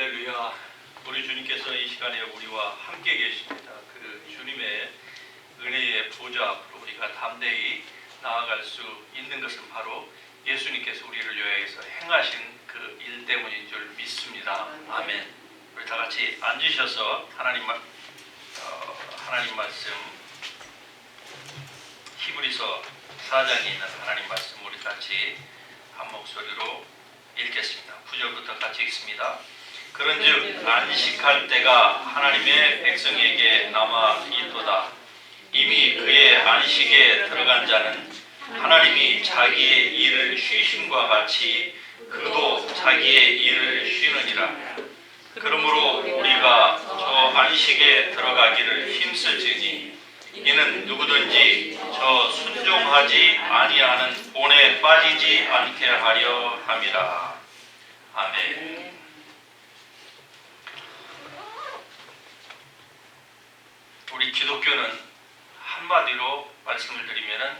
할렐루야. 우리 주님께서 이 시간에 우리와 함께 계십니다. 그 주님의 은혜의 보좌 앞으로 우리가 담대히 나아갈 수 있는 것은 바로 예수님께서 우리를 위하여서 행하신 그 일 때문인 줄 믿습니다. 아멘. 우리 다 같이 앉으셔서 하나님 말씀 히브리서 4장에 있는 하나님 말씀 우리 같이 한 목소리로 읽겠습니다. 9절부터 같이 읽습니다. 그런즉 안식할 때가 하나님의 백성에게 남아 있도다. 이미 그의 안식에 들어간 자는 하나님이 자기의 일을 쉬심과 같이 그도 자기의 일을 쉬느니라. 그러므로 우리가 저 안식에 들어가기를 힘쓸지니 이는 누구든지 저 순종하지 아니하는 본에 빠지지 않게 하려 함이라. 아멘. 우리 기독교는 한마디로 말씀을 드리면은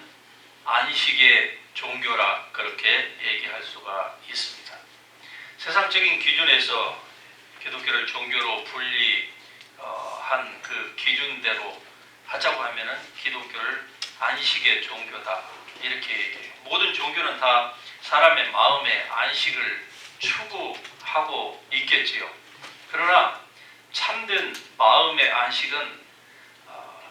안식의 종교라 그렇게 얘기할 수가 있습니다. 세상적인 기준에서 기독교를 종교로 분리한 그 기준대로 하자고 하면은 기독교를 안식의 종교다 이렇게 얘기해요. 모든 종교는 다 사람의 마음의 안식을 추구하고 있겠지요. 그러나 참된 마음의 안식은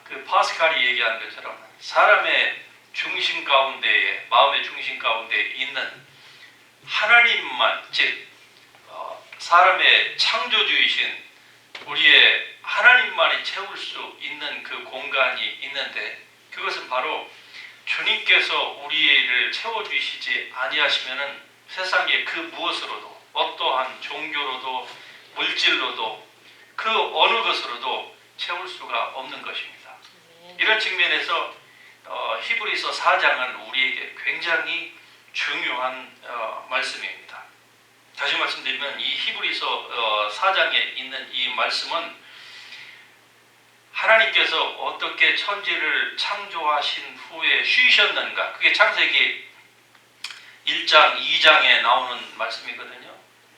그 파스칼이 얘기한 것처럼 사람의 중심 가운데에 마음의 중심 가운데 있는 하나님만 즉 사람의 창조주이신 우리의 하나님만이 채울 수 있는 그 공간이 있는데 그것은 바로 주님께서 우리를 채워주시지 아니하시면은 세상의 그 무엇으로도 어떠한 종교로도 물질로도 그 어느 것으로도 채울 수가 없는 것입니다. 이런 측면에서 히브리서 4장은 우리에게 굉장히 중요한 말씀입니다. 다시 말씀드리면 이 히브리서 4장에 있는 이 말씀은 하나님께서 어떻게 천지를 창조하신 후에 쉬셨는가 그게 창세기 1장, 2장에 나오는 말씀이거든요.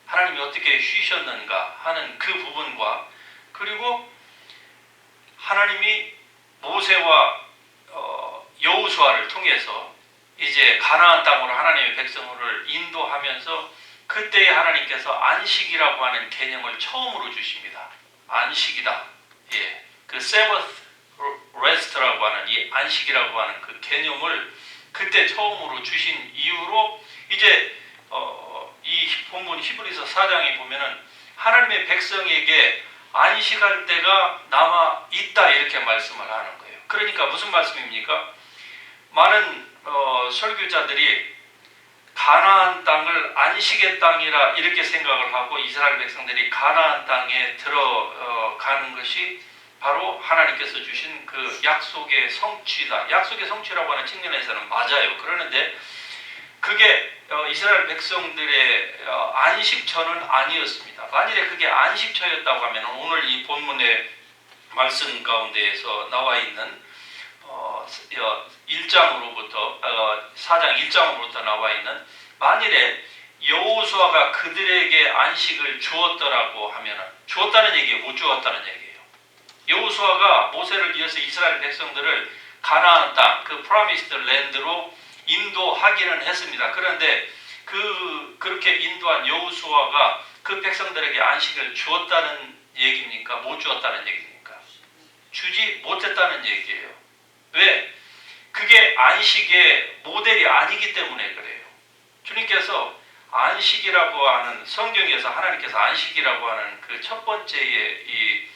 하나님이 어떻게 쉬셨는가 하는 그 부분과 그리고 하나님이 모세와 여호수아를 통해서 이제 가나안 땅으로 하나님의 백성을 인도하면서 그때 하나님께서 안식이라고 하는 개념을 처음으로 주십니다. 안식이다. 예, 그 Sabbath Rest라고 하는 이 안식이라고 하는 그 개념을 그때 처음으로 주신 이후로 이제 이 본문 히브리서 4장에 보면은 하나님의 백성에게 안식할 때가 남아 있다 이렇게 말씀을 하는 거예요. 그러니까 무슨 말씀입니까? 많은 설교자들이 가나안 땅을 안식의 땅이라 이렇게 생각을 하고 이스라엘 백성들이 가나안 땅에 들어가는 것이 바로 하나님께서 주신 그 약속의 성취다. 약속의 성취라고 하는 측면에서는 맞아요. 그러는데 그게 이스라엘 백성들의 안식처는 아니었습니다. 만일에 그게 안식처였다고 하면 오늘 이 본문의 말씀 가운데에서 나와 있는 1장으로부터 4장 1장으로부터 나와 있는 만일에 여호수아가 그들에게 안식을 주었더라고 하면은 주었다는 얘기예요. 못 주었다는 얘기예요. 여호수아가 모세를 이어서 이스라엘 백성들을 가나안 땅 그 프로미스드 랜드로 인도하기는 했습니다. 그런데 그렇게 인도한 여호수아가 그 백성들에게 안식을 주었다는 얘기입니까? 못 주었다는 얘기입니까? 주지 못했다는 얘기예요. 왜? 그게 안식의 모델이 아니기 때문에 그래요. 주님께서 안식이라고 하는 성경에서 하나님께서 안식이라고 하는 그 첫 번째의 이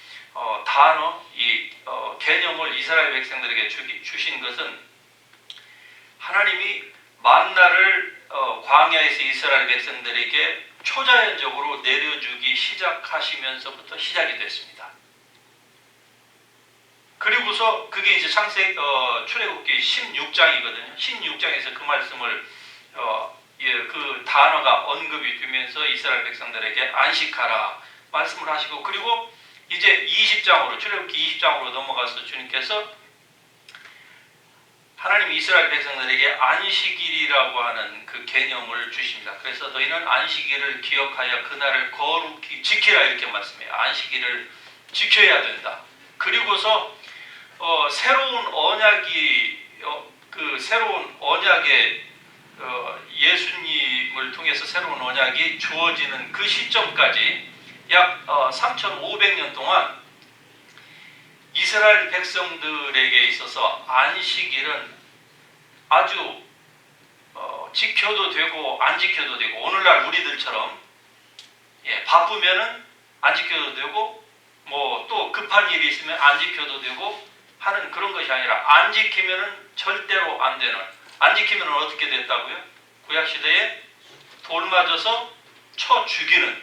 단어, 이 개념을 이스라엘 백성들에게 주신 것은 하나님이 만나를 광야에서 이스라엘 백성들에게 초자연적으로 내려주기 시작하시면서부터 시작이 됐습니다. 그리고서 그게 이제 출애굽기 16장이거든요. 16장에서 그 말씀을 그 단어가 언급이 되면서 이스라엘 백성들에게 안식하라 말씀을 하시고 그리고 이제 20장으로 출애굽기 20장으로 넘어가서 주님께서 하나님 이스라엘 백성들에게 안식일이라고 하는 그 개념을 주십니다. 그래서 너희는 안식일을 기억하여 그날을 거룩히 지키라 이렇게 말씀해요. 안식일을 지켜야 된다. 그리고서 새로운 언약이 그 새로운 언약의 예수님을 통해서 새로운 언약이 주어지는 그 시점까지 약 3,500년 동안 이스라엘 백성들에게 있어서 안식일은 아주 지켜도 되고 안 지켜도 되고, 오늘날 우리들처럼 바쁘면은 안 지켜도 되고 뭐 또 급한 일이 있으면 안 지켜도 되고 하는 그런 것이 아니라, 안 지키면은 절대로 안 되는, 안 지키면 어떻게 됐다고요? 구약시대에 돌 맞아서 쳐 죽이는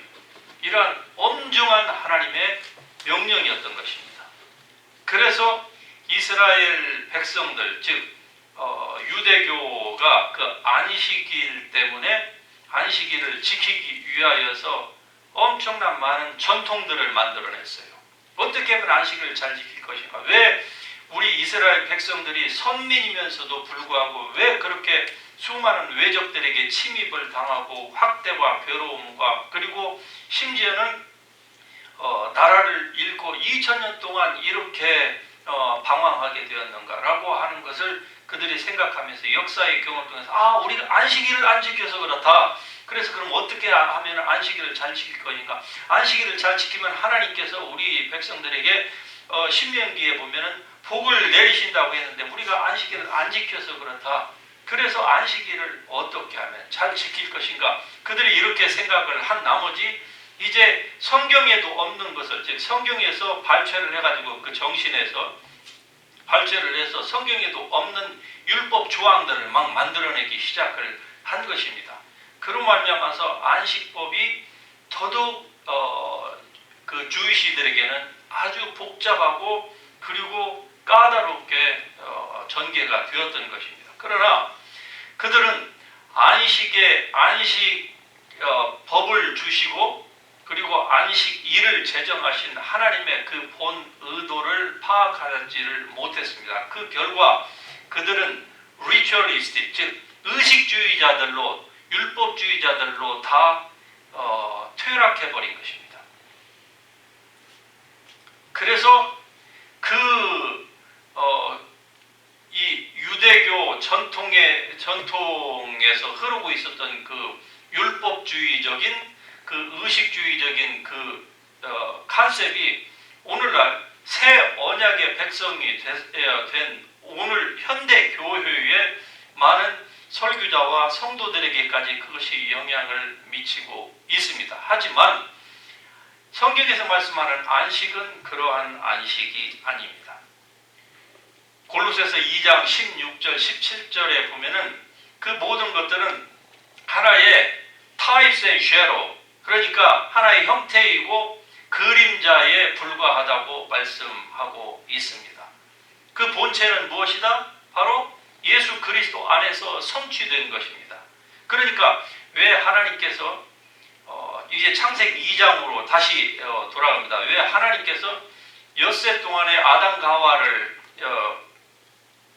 이러한 엄중한 하나님의 명령이었던 것입니다. 그래서 이스라엘 백성들, 즉 유대교가 그 안식일 때문에 안식일을 지키기 위하여서 엄청난 많은 전통들을 만들어냈어요. 어떻게 하면 안식일을 잘 지킬 것인가? 왜 우리 이스라엘 백성들이 선민이면서도 불구하고 왜 그렇게 수많은 외적들에게 침입을 당하고 학대와 괴로움과, 그리고 심지어는 나라를 잃고 2000년 동안 이렇게 방황하게 되었는가라고 하는 것을 그들이 생각하면서 역사의 경험을 통해서 우리가 안식일을 안 지켜서 그렇다. 그래서 그럼 어떻게 하면 안식일을 잘 지킬 거니까? 안식일을 잘 지키면 하나님께서 우리 백성들에게 신명기에 보면은 복을 내리신다고 했는데 우리가 안식일을 안 지켜서 그렇다. 그래서 안식일을 어떻게 하면 잘 지킬 것인가? 그들이 이렇게 생각을 한 나머지 이제 성경에도 없는 것을, 즉 성경에서 발췌를 해가지고 그 정신에서 발췌를 해서 성경에도 없는 율법 조항들을 막 만들어내기 시작을 한 것입니다. 그로 말미암아서 안식법이 더더욱 그 주이시들에게는 아주 복잡하고 그리고 까다롭게 전개가 되었던 것입니다. 그러나 그들은 안식 법을 주시고 그리고 안식일을 제정하신 하나님의 그 본 의도를 파악하지를 못했습니다. 그 결과 그들은 리추얼리스틱, 즉 의식주의자들로, 율법주의자들로 다 퇴락해버린 것입니다. 그래서 이 유대교 전통에서 흐르고 있었던 그 율법주의적인, 그 의식주의적인 그 컨셉이 오늘날 새 언약의 백성이 된 오늘 현대 교회의 많은 설교자와 성도들에게까지 그것이 영향을 미치고 있습니다. 하지만 성경에서 말씀하는 안식은 그러한 안식이 아닙니다. 골로새서 2장 16절 17절에 보면은 그 모든 것들은 하나의 types and shadow, 그러니까 하나의 형태이고 그림자에 불과하다고 말씀하고 있습니다. 그 본체는 무엇이다? 바로 예수 그리스도 안에서 성취된 것입니다. 그러니까 왜 하나님께서 이제 창세기 2장으로 다시 돌아갑니다. 왜 하나님께서 엿새 동안에 아담과 하와를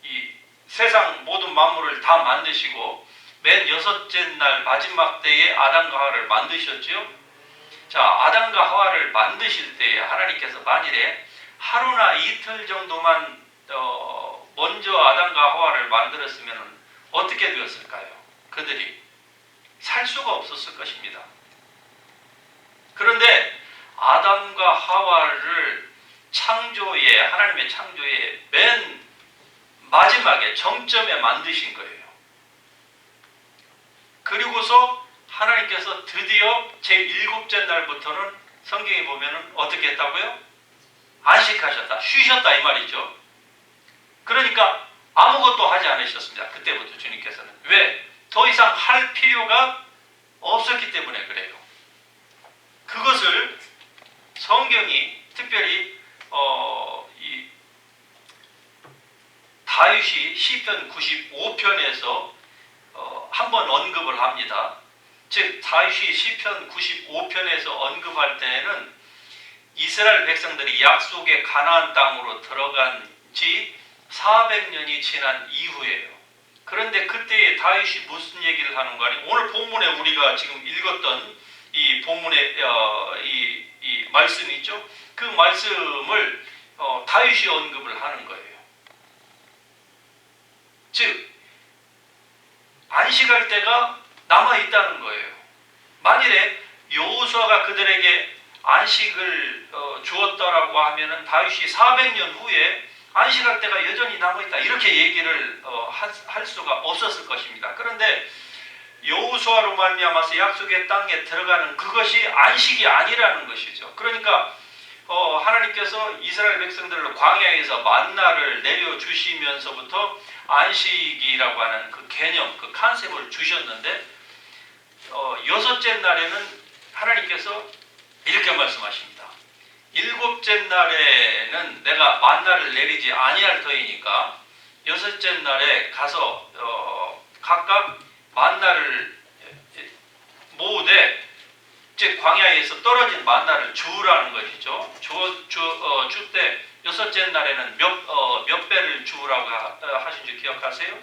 이 세상 모든 만물을 다 만드시고 맨 여섯째 날 마지막 때에 아담과 하와를 만드셨죠? 자, 아담과 하와를 만드실 때에 하나님께서 만일에 하루나 이틀 정도만 먼저 아담과 하와를 만들었으면 어떻게 되었을까요? 그들이 살 수가 없었을 것입니다. 그런데 아담과 하와를 하나님의 창조의 맨 마지막에 정점에 만드신 거예요. 그리고서 하나님께서 드디어 제7째 날부터는 성경에 보면은 어떻게 했다고요? 안식하셨다, 쉬셨다 이 말이죠. 그러니까 아무것도 하지 않으셨습니다. 그때부터 주님께서는. 왜? 더 이상 할 필요가 없었기 때문에 그래요. 그것을 성경이 특별히 이 다윗이 시편 95편에서 한번 언급을 합니다. 즉 다윗이 시편 95편에서 언급할 때에는 이스라엘 백성들이 약속의 가나안 땅으로 들어간 지 400년이 지난 이후예요. 그런데 그때에 다윗이 무슨 얘기를 하는 거 아니에요? 오늘 본문에 우리가 지금 읽었던 이 본문의 이 말씀이 있죠. 그 말씀을 다윗이 언급을 하는 거예요. 즉 안식할 때가 남아 있다는 거예요. 만일에 여호수아가 그들에게 안식을 주었다라고 하면은 다윗이 400년 후에 안식할 때가 여전히 남아있다 이렇게 얘기를 할 수가 없었을 것입니다. 그런데 여호수아로 말미암아서 약속의 땅에 들어가는 그것이 안식이 아니라는 것이죠. 그러니까 하나님께서 이스라엘 백성들을 광야에서 만나를 내려주시면서부터 안식이라고 하는 그 개념, 그 컨셉을 주셨는데 여섯째 날에는 하나님께서 이렇게 말씀하십니다. 일곱째 날에는 내가 만나를 내리지 아니할 터이니까 여섯째 날에 가서 각각 만나를 모으되 즉 광야에서 떨어진 만나를 주우라는 것이죠. 줄 때 여섯째 날에는 몇 배를 주우라고 하신 줄 기억하세요?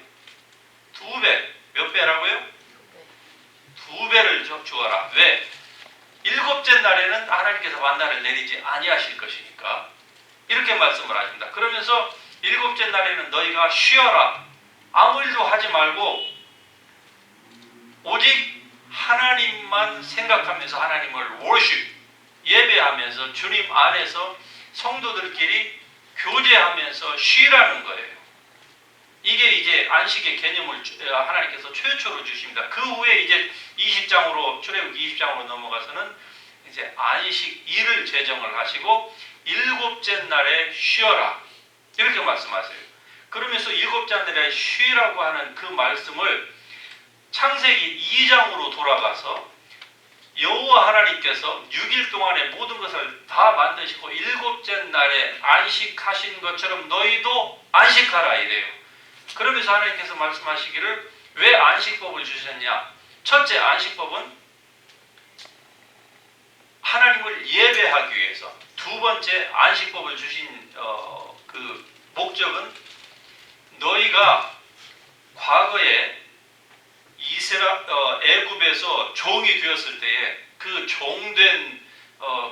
2배. 몇 배라고요? 2배를 주어라. 왜? 일곱째 날에는 하나님께서 만나를 내리지 아니하실 것이니까 이렇게 말씀을 하십니다. 그러면서 일곱째 날에는 너희가 쉬어라. 아무 일도 하지 말고 오직 하나님만 생각하면서 하나님을 worship, 예배하면서 주님 안에서 성도들끼리 교제하면서 쉬라는 거예요. 이게 이제 안식의 개념을 하나님께서 최초로 주십니다. 그 후에 이제 20장으로 출애굽기 20장으로 넘어가서는 이제 안식일을 제정을 하시고 일곱째 날에 쉬어라 이렇게 말씀하세요. 그러면서 일곱째 날에 쉬라고 하는 그 말씀을 창세기 2장으로 돌아가서 여호와 하나님께서 6일 동안에 모든 것을 다 만드시고 일곱째 날에 안식하신 것처럼 너희도 안식하라 이래요. 그러면서 하나님께서 말씀하시기를 왜 안식법을 주셨냐? 첫째 안식법은 하나님을 예배하기 위해서. 두 번째 안식법을 주신 그 목적은 너희가 과거에 애굽에서 종이 되었을 때에 그 종된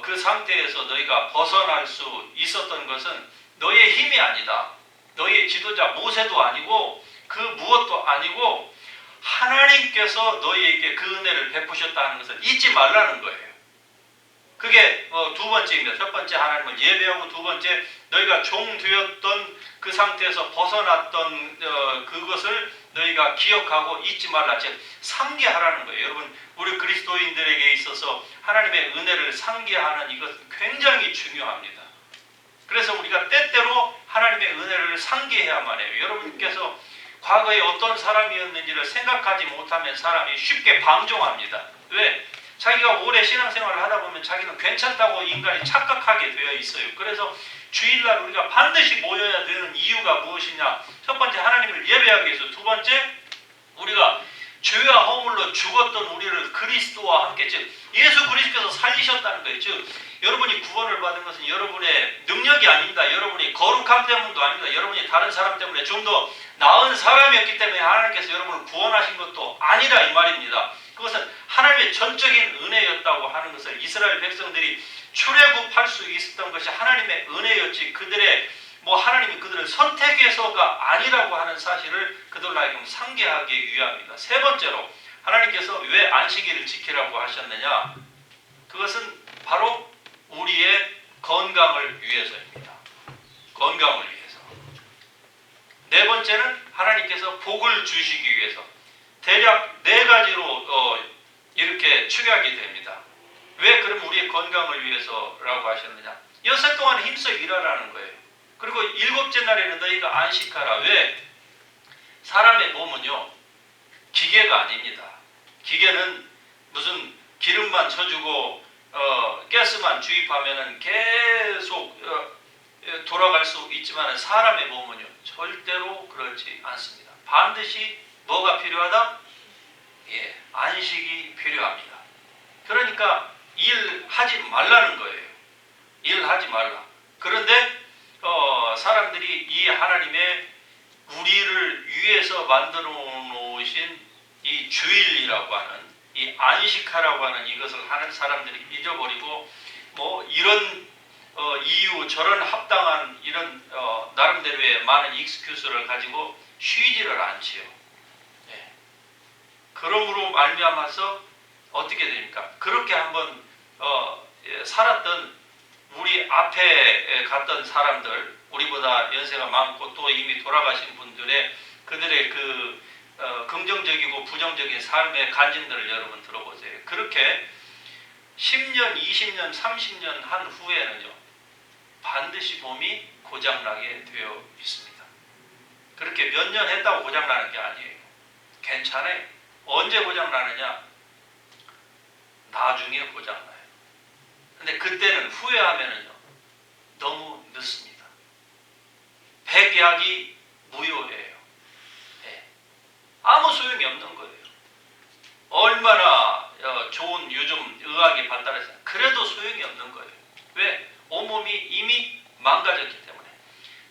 그 상태에서 너희가 벗어날 수 있었던 것은 너희의 힘이 아니다. 너희의 지도자 모세도 아니고 그 무엇도 아니고 하나님께서 너희에게 그 은혜를 베푸셨다는 것을 잊지 말라는 거예요. 그게 두 번째입니다. 첫 번째 하나님을 예배하고 두 번째 너희가 종 되었던 그 상태에서 벗어났던 그것을 너희가 기억하고 잊지 말라. 즉 상기하라는 거예요. 여러분 우리 그리스도인들에게 있어서 하나님의 은혜를 상기하는 이것은 굉장히 중요합니다. 그래서 우리가 때때로 하나님의 은혜를 상기해야만 해요. 여러분께서 과거에 어떤 사람이었는지를 생각하지 못하면 사람이 쉽게 방종합니다. 왜? 자기가 오래 신앙생활을 하다 보면 자기는 괜찮다고 인간이 착각하게 되어 있어요. 그래서 주일날 우리가 반드시 모여야 되는 이유가 무엇이냐? 첫 번째 하나님을 예배하기 위해서, 두 번째 우리가 죄와 허물로 죽었던 우리를 그리스도와 함께, 즉 예수 그리스도께서 살리셨다는 거예요. 즉 여러분이 구원을 받은 것은 여러분의 능력이 아닙니다. 여러분이 거룩함 때문도 아닙니다. 여러분이 다른 사람 때문에 좀 더 나은 사람이었기 때문에 하나님께서 여러분을 구원하신 것도 아니라 이 말입니다. 그것은 하나님의 전적인 은혜였다고 하는 것을 이스라엘 백성들이 출애굽할 수 있었던 것이 하나님의 은혜였지 그들의 하나님이 그들을 선택해서가 아니라고 하는 사실을 그들로 하여금 상기하기 위함입니다. 세 번째로 하나님께서 왜 안식일을 지키라고 하셨느냐? 그것은 바로 우리의 건강을 위해서입니다. 건강을 위해서. 네 번째는 하나님께서 복을 주시기 위해서. 대략 네 가지로 이렇게 축약이 됩니다. 왜 그럼 우리의 건강을 위해서라고 하셨느냐? 여섯 동안 힘써 일하라는 거예요. 그리고 일곱째 날에는 너희가 안식하라. 왜? 사람의 몸은요 기계가 아닙니다. 기계는 무슨 기름만 쳐주고 가스만 주입하면은 계속 돌아갈 수 있지만 사람의 몸은요 절대로 그렇지 않습니다. 반드시 뭐가 필요하다? 안식이 필요합니다. 그러니까 일하지 말라는 거예요. 일하지 말라. 그런데 사람들이 이 하나님의 우리를 위해서 만들어 놓으신 이 주일이라고 하는 이 안식하라고 하는 이것을 하는 사람들이 잊어버리고 뭐 이런 이유 저런 합당한 이런 나름대로의 많은 익스큐스를 가지고 쉬지를 않지요. 예. 그러므로 말미암아서 어떻게 됩니까? 그렇게 한번 살았던 우리 앞에 갔던 사람들, 우리보다 연세가 많고 또 이미 돌아가신 분들의 그들의 그 긍정적이고 부정적인 삶의 간증들을 여러분 들어보세요. 그렇게 10년, 20년, 30년 한 후에는요, 반드시 몸이 고장나게 되어 있습니다. 그렇게 몇 년 했다고 고장나는 게 아니에요. 괜찮아요. 언제 고장나느냐? 나중에 고장나요. 근데 그때는 후회하면은요, 너무 늦습니다. 백약이 무효예요. 네. 아무 소용이 없는 거예요. 얼마나 좋은 요즘 의학이 발달해서 그래도 소용이 없는 거예요. 왜? 온몸이 이미 망가졌기 때문에.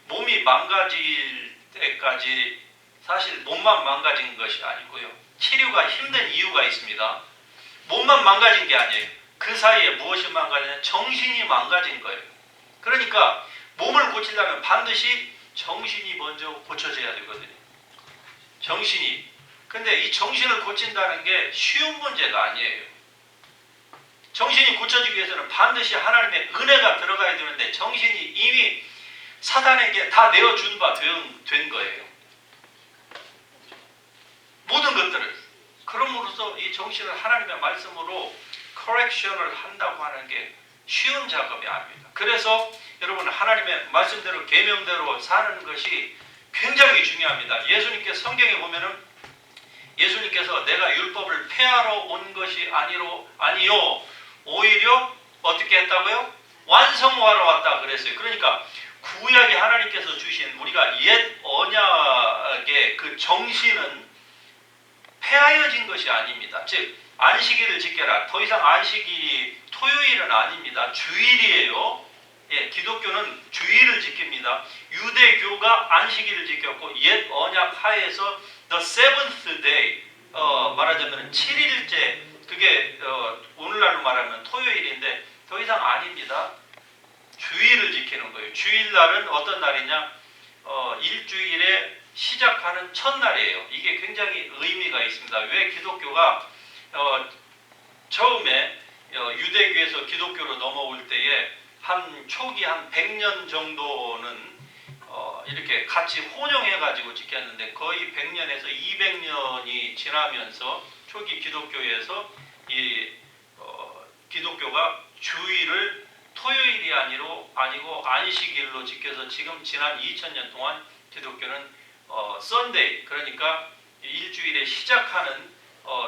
몸이 망가질 때까지 사실 몸만 망가진 것이 아니고요. 치료가 힘든 이유가 있습니다. 몸만 망가진 게 아니에요. 그 사이에 무엇이 망가지냐? 정신이 망가진 거예요. 그러니까 몸을 고치려면 반드시 정신이 먼저 고쳐져야 되거든요. 정신이. 근데 이 정신을 고친다는 게 쉬운 문제가 아니에요. 정신이 고쳐지기 위해서는 반드시 하나님의 은혜가 들어가야 되는데 정신이 이미 사단에게 다 내어준 바 된 거예요. 모든 것들을. 그럼으로써 이 정신을 하나님의 말씀으로 커렉션을 한다고 하는 게 쉬운 작업이 아닙니다. 그래서 여러분 하나님의 말씀대로 계명대로 사는 것이 굉장히 중요합니다. 예수님께서 성경에 보면은 예수님께서 내가 율법을 폐하러 온 것이 아니요 오히려 어떻게 했다고요? 완성하러 왔다 그랬어요. 그러니까 구약이 하나님께서 주신 우리가 옛 언약의 그 정신은 폐하여진 것이 아닙니다. 즉 안식일을 지켜라. 더 이상 안식일이 토요일은 아닙니다. 주일이에요. 예, 기독교는 주일을 지킵니다. 유대교가 안식일을 지켰고 옛 언약 하에서 the seventh day 말하자면 7일째 그게 오늘날로 말하면 토요일인데 더 이상 아닙니다. 주일을 지키는 거예요. 주일날은 어떤 날이냐? 일주일에 시작하는 첫날이에요. 이게 굉장히 의미가 있습니다. 왜 기독교가 처음에 유대교에서 기독교로 넘어올 때에 초기 한 100년 정도는 이렇게 같이 혼용해가지고 지켰는데 거의 100년에서 200년이 지나면서 초기 기독교에서 기독교가 주일을 토요일이 아니고 안식일로 지켜서 지금 지난 2000년 동안 기독교는 썬데이 그러니까 일주일에 시작하는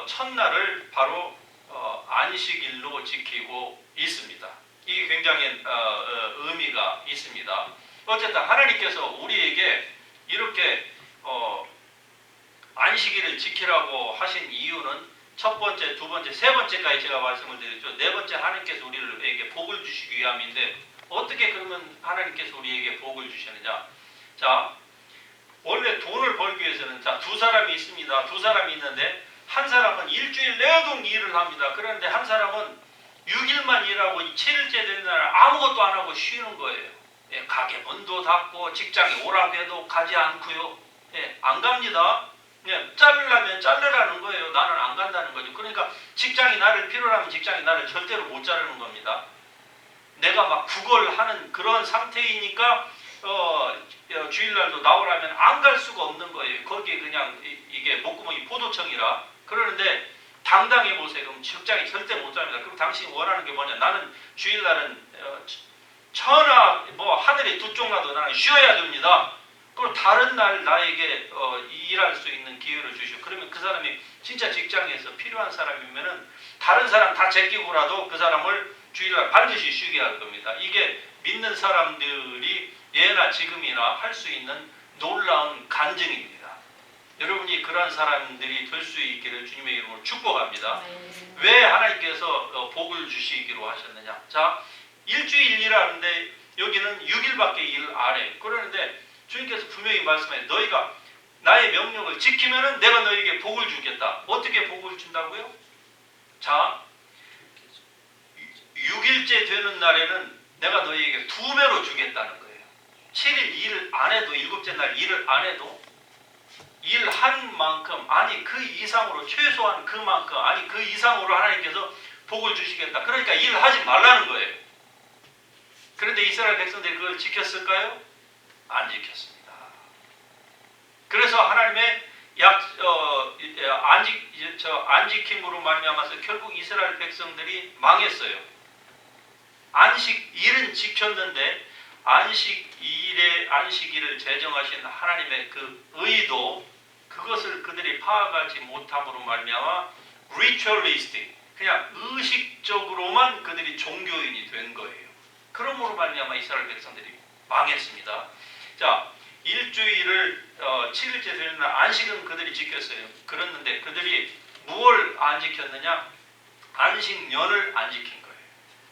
첫날을 바로 안식일로 지키고 있습니다. 이게 굉장히 의미가 있습니다. 어쨌든 하나님께서 우리에게 이렇게 안식일을 지키라고 하신 이유는 첫 번째, 두 번째, 세 번째까지 제가 말씀을 드렸죠. 네 번째 하나님께서 우리에게 복을 주시기 위함인데 어떻게 그러면 하나님께서 우리에게 복을 주시느냐? 자, 원래 돈을 벌기 위해서는 두 사람이 있습니다. 두 사람이 있는데 한 사람은 일주일 내도록 일을 합니다. 그런데 한 사람은 6일만 일하고 7일째 되는 날 아무것도 안 하고 쉬는 거예요. 예, 가게 문도 닫고 직장에 오라고 해도 가지 않고요. 예, 안 갑니다. 예, 자르려면 자르라는 거예요. 나는 안 간다는 거죠. 그러니까 직장이 나를 필요로 하면 직장이 나를 절대로 못 자르는 겁니다. 내가 막 구걸하는 그런 상태이니까 주일날도 나오라면 안 갈 수가 없는 거예요. 거기에 그냥 이게 목구멍이 포도청이라. 그러는데 당당히 보세요. 그럼 직장이 절대 못 잡니다. 그럼 당신이 원하는 게 뭐냐? 나는 주일날은 천하 하늘이 두 쪽 나도 나는 쉬어야 됩니다. 그리고 다른 날 나에게 일할 수 있는 기회를 주시고 그러면 그 사람이 진짜 직장에서 필요한 사람이면은 다른 사람 다 제끼고라도 그 사람을 주일날 반드시 쉬게 할 겁니다. 이게 믿는 사람들이 예나 지금이나 할 수 있는 놀라운 간증입니다. 여러분이 그러한 사람들이 될 수 있기를 주님의 이름으로 축복합니다. 왜 하나님께서 복을 주시기로 하셨느냐? 자, 일주일 일하는데 여기는 6일밖에 일 안 해요. 그러는데 주님께서 분명히 말씀해 너희가 나의 명령을 지키면은 내가 너희에게 복을 주겠다. 어떻게 복을 준다고요? 자, 6일째 되는 날에는 내가 너희에게 2배로 주겠다는 거예요. 7일 일을 안 해도 7째 날 일을 안 해도 일한 만큼 아니 그 이상으로 최소한 그만큼 아니 그 이상으로 하나님께서 복을 주시겠다. 그러니까 일을 하지 말라는 거예요. 그런데 이스라엘 백성들이 그걸 지켰을까요? 안 지켰습니다. 그래서 하나님의 안 지킴으로 말미암아서 결국 이스라엘 백성들이 망했어요. 일은 지켰는데 안식일을 제정하신 하나님의 그 의도 그것을 그들이 파악하지 못함으로 말미암아 ritualistic 그냥 의식적으로만 그들이 종교인이 된 거예요. 그러므로 말미암아 이스라엘 백성들이 망했습니다. 자, 일주일을 7일째 되는 날 안식은 그들이 지켰어요. 그랬는데 그들이 무엇을 안 지켰느냐? 안식년을 안 지킨 거예요.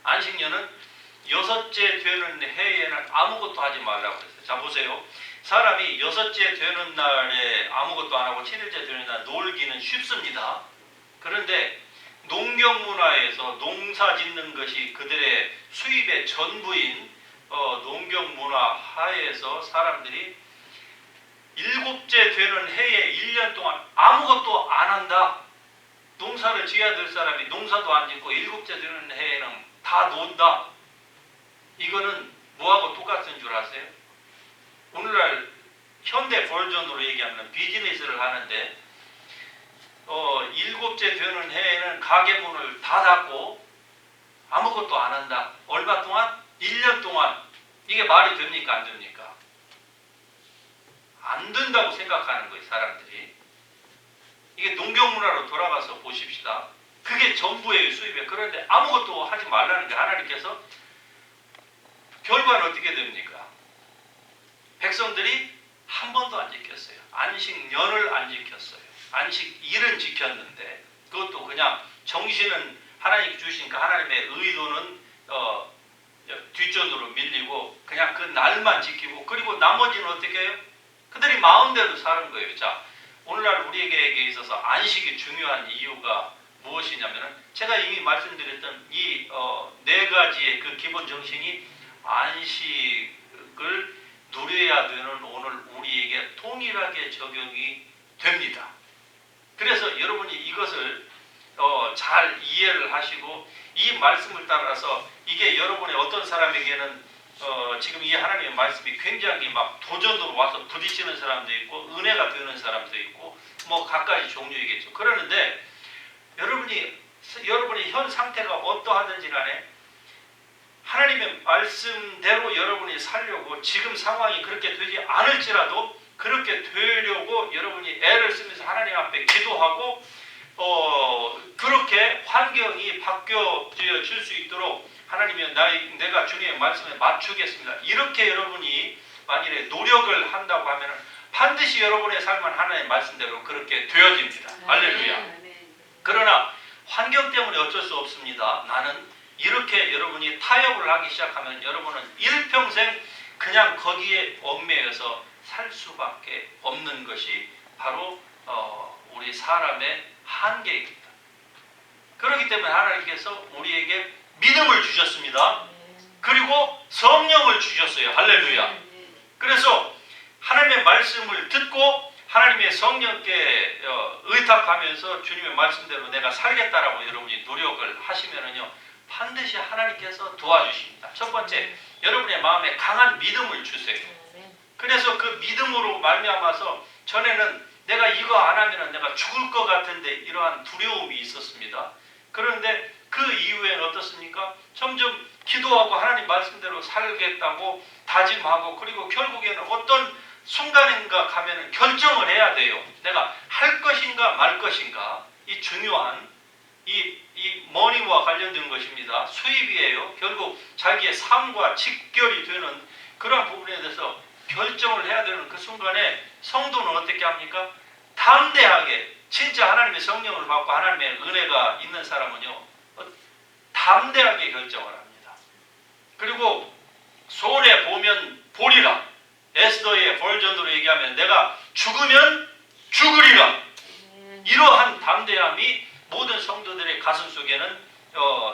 안식년은 6째 되는 해에는 아무것도 하지 말라고 그랬어요. 자, 보세요. 사람이 6째 되는 날에 아무것도 안 하고 7일째 되는 날 놀기는 쉽습니다. 그런데 농경 문화에서 농사 짓는 것이 그들의 수입의 전부인 농경 문화 하에서 사람들이 7째 되는 해에 1년 동안 아무것도 안 한다. 농사를 지어야 될 사람이 농사도 안 짓고 7째 되는 해에는 다 논다. 이거는 뭐하고 똑같은 줄 아세요? 오늘날 현대 버전으로 얘기하면 비즈니스를 하는데 7째 되는 해에는 가게 문을 다 닫고 아무것도 안 한다. 얼마 동안? 1년 동안. 이게 말이 됩니까? 안 됩니까? 안 된다고 생각하는 거예요, 사람들이. 이게 농경 문화로 돌아가서 보십시다. 그게 전부예요, 수입에. 그런데 아무것도 하지 말라는 게 하나님께서 결과는 어떻게 됩니까? 백성들이 한 번도 안 지켰어요. 안식년을 안 지켰어요. 안식일은 지켰는데 그것도 그냥 정신은 하나님 주시니까 하나님의 의도는 뒷전으로 밀리고 그냥 그 날만 지키고 그리고 나머지는 어떻게 해요? 그들이 마음대로 사는 거예요. 자, 오늘날 우리에게 있어서 안식이 중요한 이유가 무엇이냐면은 제가 이미 말씀드렸던 이 4가지의 그 기본 정신이 안식을 누려야 되는 오늘 우리에게 동일하게 적용이 됩니다. 그래서 여러분이 이것을 잘 이해를 하시고 이 말씀을 따라서 이게 여러분의 어떤 사람에게는 지금 이 하나님의 말씀이 굉장히 막 도전으로 와서 부딪히는 사람도 있고 은혜가 되는 사람도 있고 뭐 각가지 종류이겠죠. 그러는데 여러분의 현 상태가 어떠하든지 간에 하나님의 말씀대로 여러분이 살려고 지금 상황이 그렇게 되지 않을지라도 그렇게 되려고 여러분이 애를 쓰면서 하나님 앞에 기도하고 그렇게 환경이 바뀌어질 수 있도록 하나님이 내가 주님의 말씀에 맞추겠습니다. 이렇게 여러분이 만일에 노력을 한다고 하면 반드시 여러분의 삶은 하나님의 말씀대로 그렇게 되어집니다. 할렐루야. 그러나 환경 때문에 어쩔 수 없습니다. 나는 이렇게 여러분이 타협을 하기 시작하면 여러분은 일평생 그냥 거기에 얽매여서 살 수밖에 없는 것이 바로 우리 사람의 한계입니다. 그렇기 때문에 하나님께서 우리에게 믿음을 주셨습니다. 그리고 성령을 주셨어요. 할렐루야. 그래서 하나님의 말씀을 듣고 하나님의 성령께 의탁하면서 주님의 말씀대로 내가 살겠다라고 여러분이 노력을 하시면은요 반드시 하나님께서 도와주십니다. 첫 번째, 여러분의 마음에 강한 믿음을 주세요. 그래서 그 믿음으로 말미암아서 전에는 내가 이거 안 하면 내가 죽을 것 같은데 이러한 두려움이 있었습니다. 그런데 그 이후에는 어떻습니까? 점점 기도하고 하나님 말씀대로 살겠다고 다짐하고 그리고 결국에는 어떤 순간인가 가면은 결정을 해야 돼요. 내가 할 것인가 말 것인가. 이 중요한 이 머니와 관련된 것입니다. 수입이에요. 결국 자기의 삶과 직결이 되는 그런 부분에 대해서 결정을 해야 되는 그 순간에 성도는 어떻게 합니까? 담대하게 진짜 하나님의 성령을 받고 하나님의 은혜가 있는 사람은요 담대하게 결정을 합니다. 그리고 손해 보면 보리라. 에스더의 버전으로 얘기하면 내가 죽으면 죽으리라. 이러한 담대함이 모든 성도들의 가슴 속에는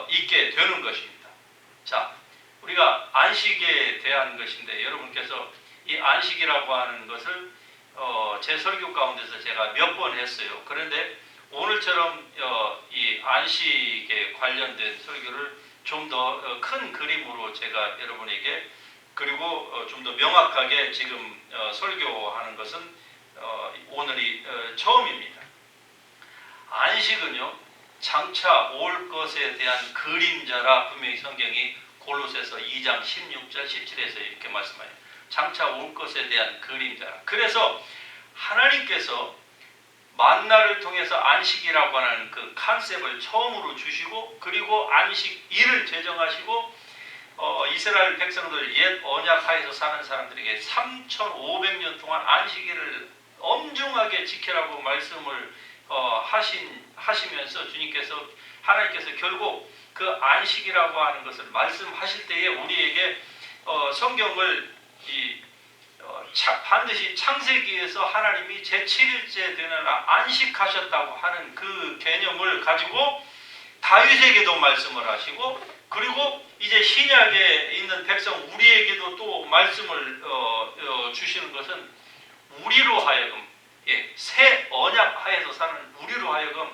있게 되는 것입니다. 자, 우리가 안식에 대한 것인데 여러분께서 이 안식이라고 하는 것을 제 설교 가운데서 제가 몇 번 했어요. 그런데 오늘처럼 이 안식에 관련된 설교를 좀 더 큰 그림으로 제가 여러분에게 그리고 좀 더 명확하게 지금 설교하는 것은 오늘이 처음입니다. 안식은요, 장차 올 것에 대한 그림자라 분명히 성경이 골로새서 2장 16절 17에서 이렇게 말씀해요. 장차 올 것에 대한 그림자라. 그래서 하나님께서 만나를 통해서 안식이라고 하는 그 컨셉을 처음으로 주시고, 그리고 안식일을 제정하시고 이스라엘 백성들 옛 언약 하에서 사는 사람들에게 3,500년 동안 안식일을 엄중하게 지키라고 말씀을 하시면서 하나님께서 결국 그 안식이라고 하는 것을 말씀하실 때에 우리에게 성경을 반드시 창세기에서 하나님이 제7일째 되는 안식하셨다고 하는 그 개념을 가지고 다윗에게도 말씀을 하시고, 그리고 이제 신약에 있는 백성 우리에게도 또 말씀을 주시는 것은 우리로 하여금, 새 언약 하에서 사는 우리로 하여금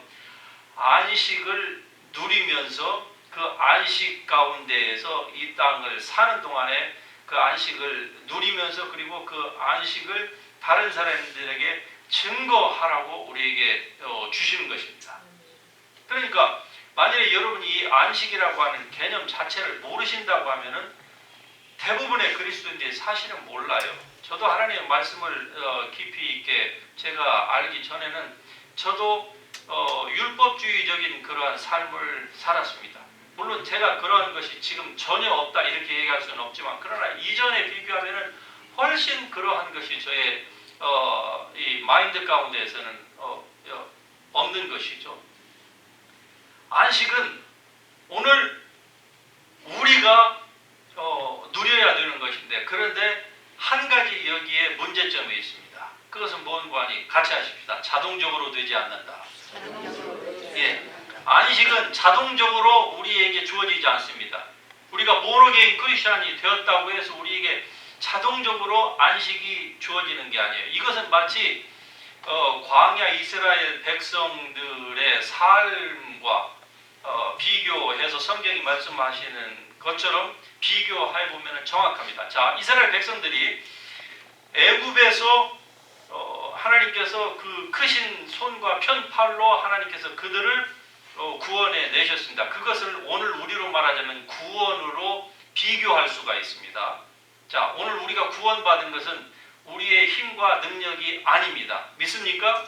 안식을 누리면서 그 안식 가운데에서 이 땅을 사는 동안에 그 안식을 누리면서, 그리고 그 안식을 다른 사람들에게 증거하라고 우리에게 주시는 것입니다. 그러니까 만약에 여러분이 이 안식이라고 하는 개념 자체를 모르신다고 하면은 대부분의 그리스도인들이 사실은 몰라요. 저도 하나님의 말씀을 깊이 있게 제가 알기 전에는 저도 율법주의적인 그러한 삶을 살았습니다. 물론 제가 그러한 것이 지금 전혀 없다 이렇게 얘기할 수는 없지만, 그러나 이전에 비교하면은 훨씬 그러한 것이 저의 이 마인드 가운데에서는 없는 것이죠. 안식은 오늘 우리가 누려야 되는 것인데, 그런데 한 가지 여기에 문제점이 있습니다. 그것은 뭔가 하니 같이 하십시다. 자동적으로 되지 않는다. 안식은 자동적으로 우리에게 주어지지 않습니다. 우리가 보너게인 크리스찬이 되었다고 해서 우리에게 자동적으로 안식이 주어지는 게 아니에요. 이것은 마치 광야 이스라엘 백성들의 삶과 비교해서 성경이 말씀하시는 것처럼 비교해 보면 정확합니다. 자, 이스라엘 백성들이 애굽에서 하나님께서 그 크신 손과 편팔로 하나님께서 그들을 구원해 내셨습니다. 그것을 오늘 우리로 말하자면 구원으로 비교할 수가 있습니다. 자, 오늘 우리가 구원받은 것은 우리의 힘과 능력이 아닙니다. 믿습니까?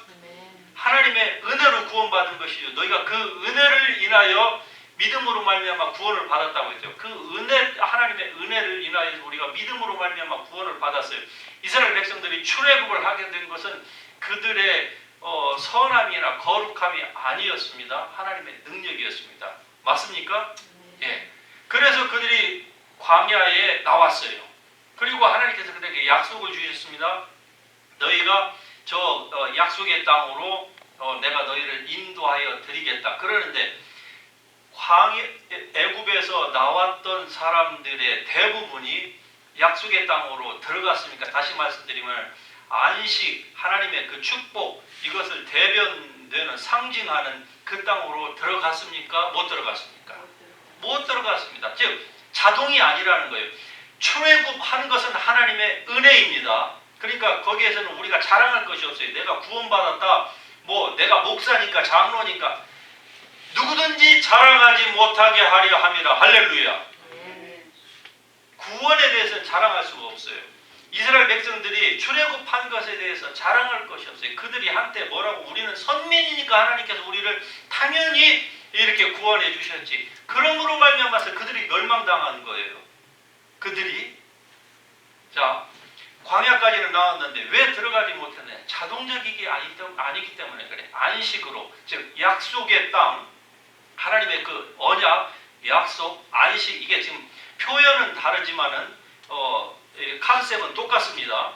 하나님의 은혜로 구원받은 것이죠. 너희가 그 은혜를 인하여 믿음으로 말미암아 구원을 받았다고 했죠. 그 은혜, 하나님의 은혜를 인하여 우리가 믿음으로 말미암아 구원을 받았어요. 이스라엘 백성들이 출애굽을 하게 된 것은 그들의 선함이나 거룩함이 아니었습니다. 하나님의 능력이었습니다. 맞습니까? 예. 그래서 그들이 광야에 나왔어요. 그리고 하나님께서 그들에게 약속을 주셨습니다. 너희가 저 약속의 땅으로 내가 너희를 인도하여 드리겠다. 그러는데 애굽에서 나왔던 사람들의 대부분이 약속의 땅으로 들어갔습니까? 다시 말씀드리면 안식, 하나님의 그 축복, 이것을 대변되는 상징하는 그 땅으로 들어갔습니까? 못 들어갔습니까? 못 들어갔습니다. 즉 자동이 아니라는 거예요. 출애굽하는 것은 하나님의 은혜입니다. 그러니까 거기에서는 우리가 자랑할 것이 없어요. 내가 구원받았다, 뭐 내가 목사니까 장로니까, 누구든지 자랑하지 못하게 하려 함이라. 할렐루야. 구원에 대해서는 자랑할 수가 없어요. 이스라엘 백성들이 출애굽한 것에 대해서 자랑할 것이 없어요. 그들이 한때 뭐라고, 우리는 선민이니까 하나님께서 우리를 당연히 이렇게 구원해 주셨지. 그러므로 말미암아서 그들이 멸망당한 거예요. 그들이 자, 광야까지는 나왔는데 왜 들어가지 못했냐? 자동적이기 아니기 때문에 그래. 안식으로, 즉 약속의 땅, 하나님의 그 언약, 약속, 안식, 이게 지금 표현은 다르지만은 컨셉은 똑같습니다.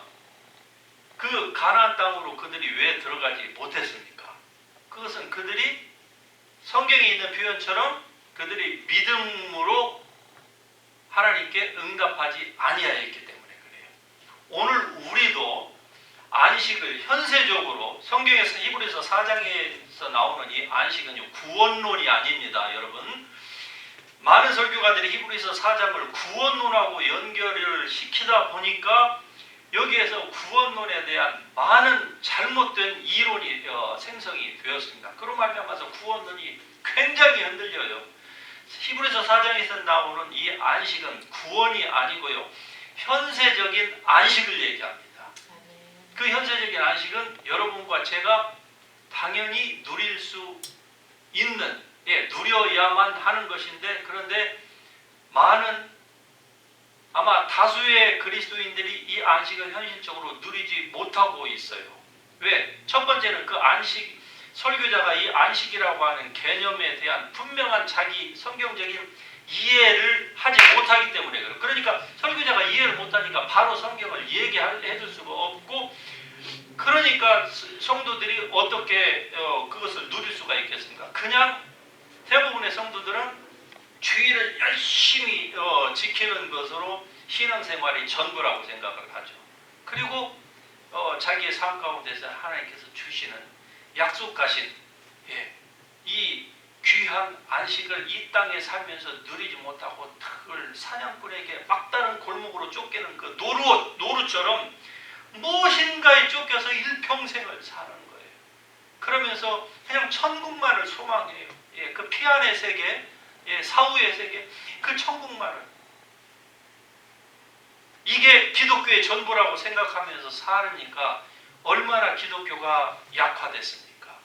그 가나안 땅으로 그들이 왜 들어가지 못했습니까? 그것은 그들이 성경에 있는 표현처럼 그들이 믿음으로 하나님께 응답하지 아니하였기 때문에 그래요. 오늘 우리도 안식을 현세적으로 성경에서 히브리서 4장에서 나오는 이 안식은 구원론이 아닙니다. 여러분, 많은 설교가들이 히브리서 4장을 구원론하고 연결을 시키다 보니까 여기에서 구원론에 대한 많은 잘못된 이론이 생성이 되었습니다. 그런 말미암아서 구원론이 굉장히 흔들려요. 히브리서 4장에서 나오는 이 안식은 구원이 아니고요, 현세적인 안식을 얘기합니다. 그 현세적인 안식은 여러분과 제가 당연히 누릴 수 있는, 누려야만 하는 것인데, 그런데 많은, 아마 다수의 그리스도인들이 이 안식을 현실적으로 누리지 못하고 있어요. 왜? 첫 번째는 그 안식, 설교자가 이 안식이라고 하는 개념에 대한 분명한 자기 성경적인 이해를 하지 못하기 때문에 그래요. 그러니까 설교자가 이해를 못하니까 바로 성경을 얘기해 줄 수가 없고, 그러니까 성도들이 어떻게 그것을 누릴 수가 있겠습니까? 그냥 대부분의 성도들은 주의를 열심히 지키는 것으로 신앙생활이 전부라고 생각을 하죠. 그리고 자기의 삶 가운데서 하나님께서 주시는 약속하신 이 귀한 안식을 이 땅에 살면서 누리지 못하고 탁을 사냥꾼에게 막다른 골목으로 쫓기는 그 노루처럼 무엇인가에 쫓겨서 일평생을 사는 거예요. 그러면서 그냥 천국만을 소망해요. 그 피안의 세계, 사후의 세계, 그 천국만을. 이게 기독교의 전부라고 생각하면서 살으니까 얼마나 기독교가 약화됐습니까?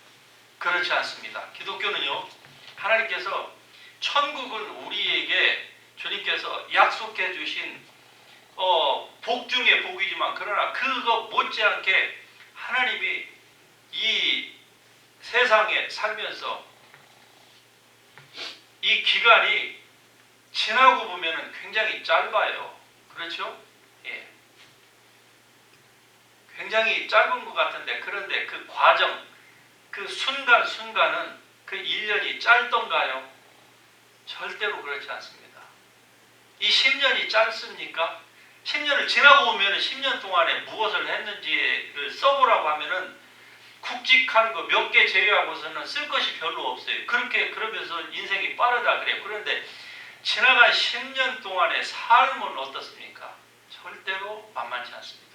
그렇지 않습니다. 기독교는요, 하나님께서 천국은 우리에게 주님께서 약속해 주신 복 중에 복이지만, 그러나 그거 못지않게 하나님이 이 세상에 살면서 이 기간이 지나고 보면 굉장히 짧아요. 그렇죠? 굉장히 짧은 것 같은데, 그런데 그 과정, 그 순간순간은 그 1년이 짧던가요? 절대로 그렇지 않습니다. 이 10년이 짧습니까? 10년을 지나고 보면 10년 동안에 무엇을 했는지를 써보라고 하면은 굵직한 거 몇 개 제외하고서는 쓸 것이 별로 없어요. 그러면서 인생이 빠르다 그래요. 그런데 지나간 10년 동안의 삶은 어떻습니까? 절대로 만만치 않습니다.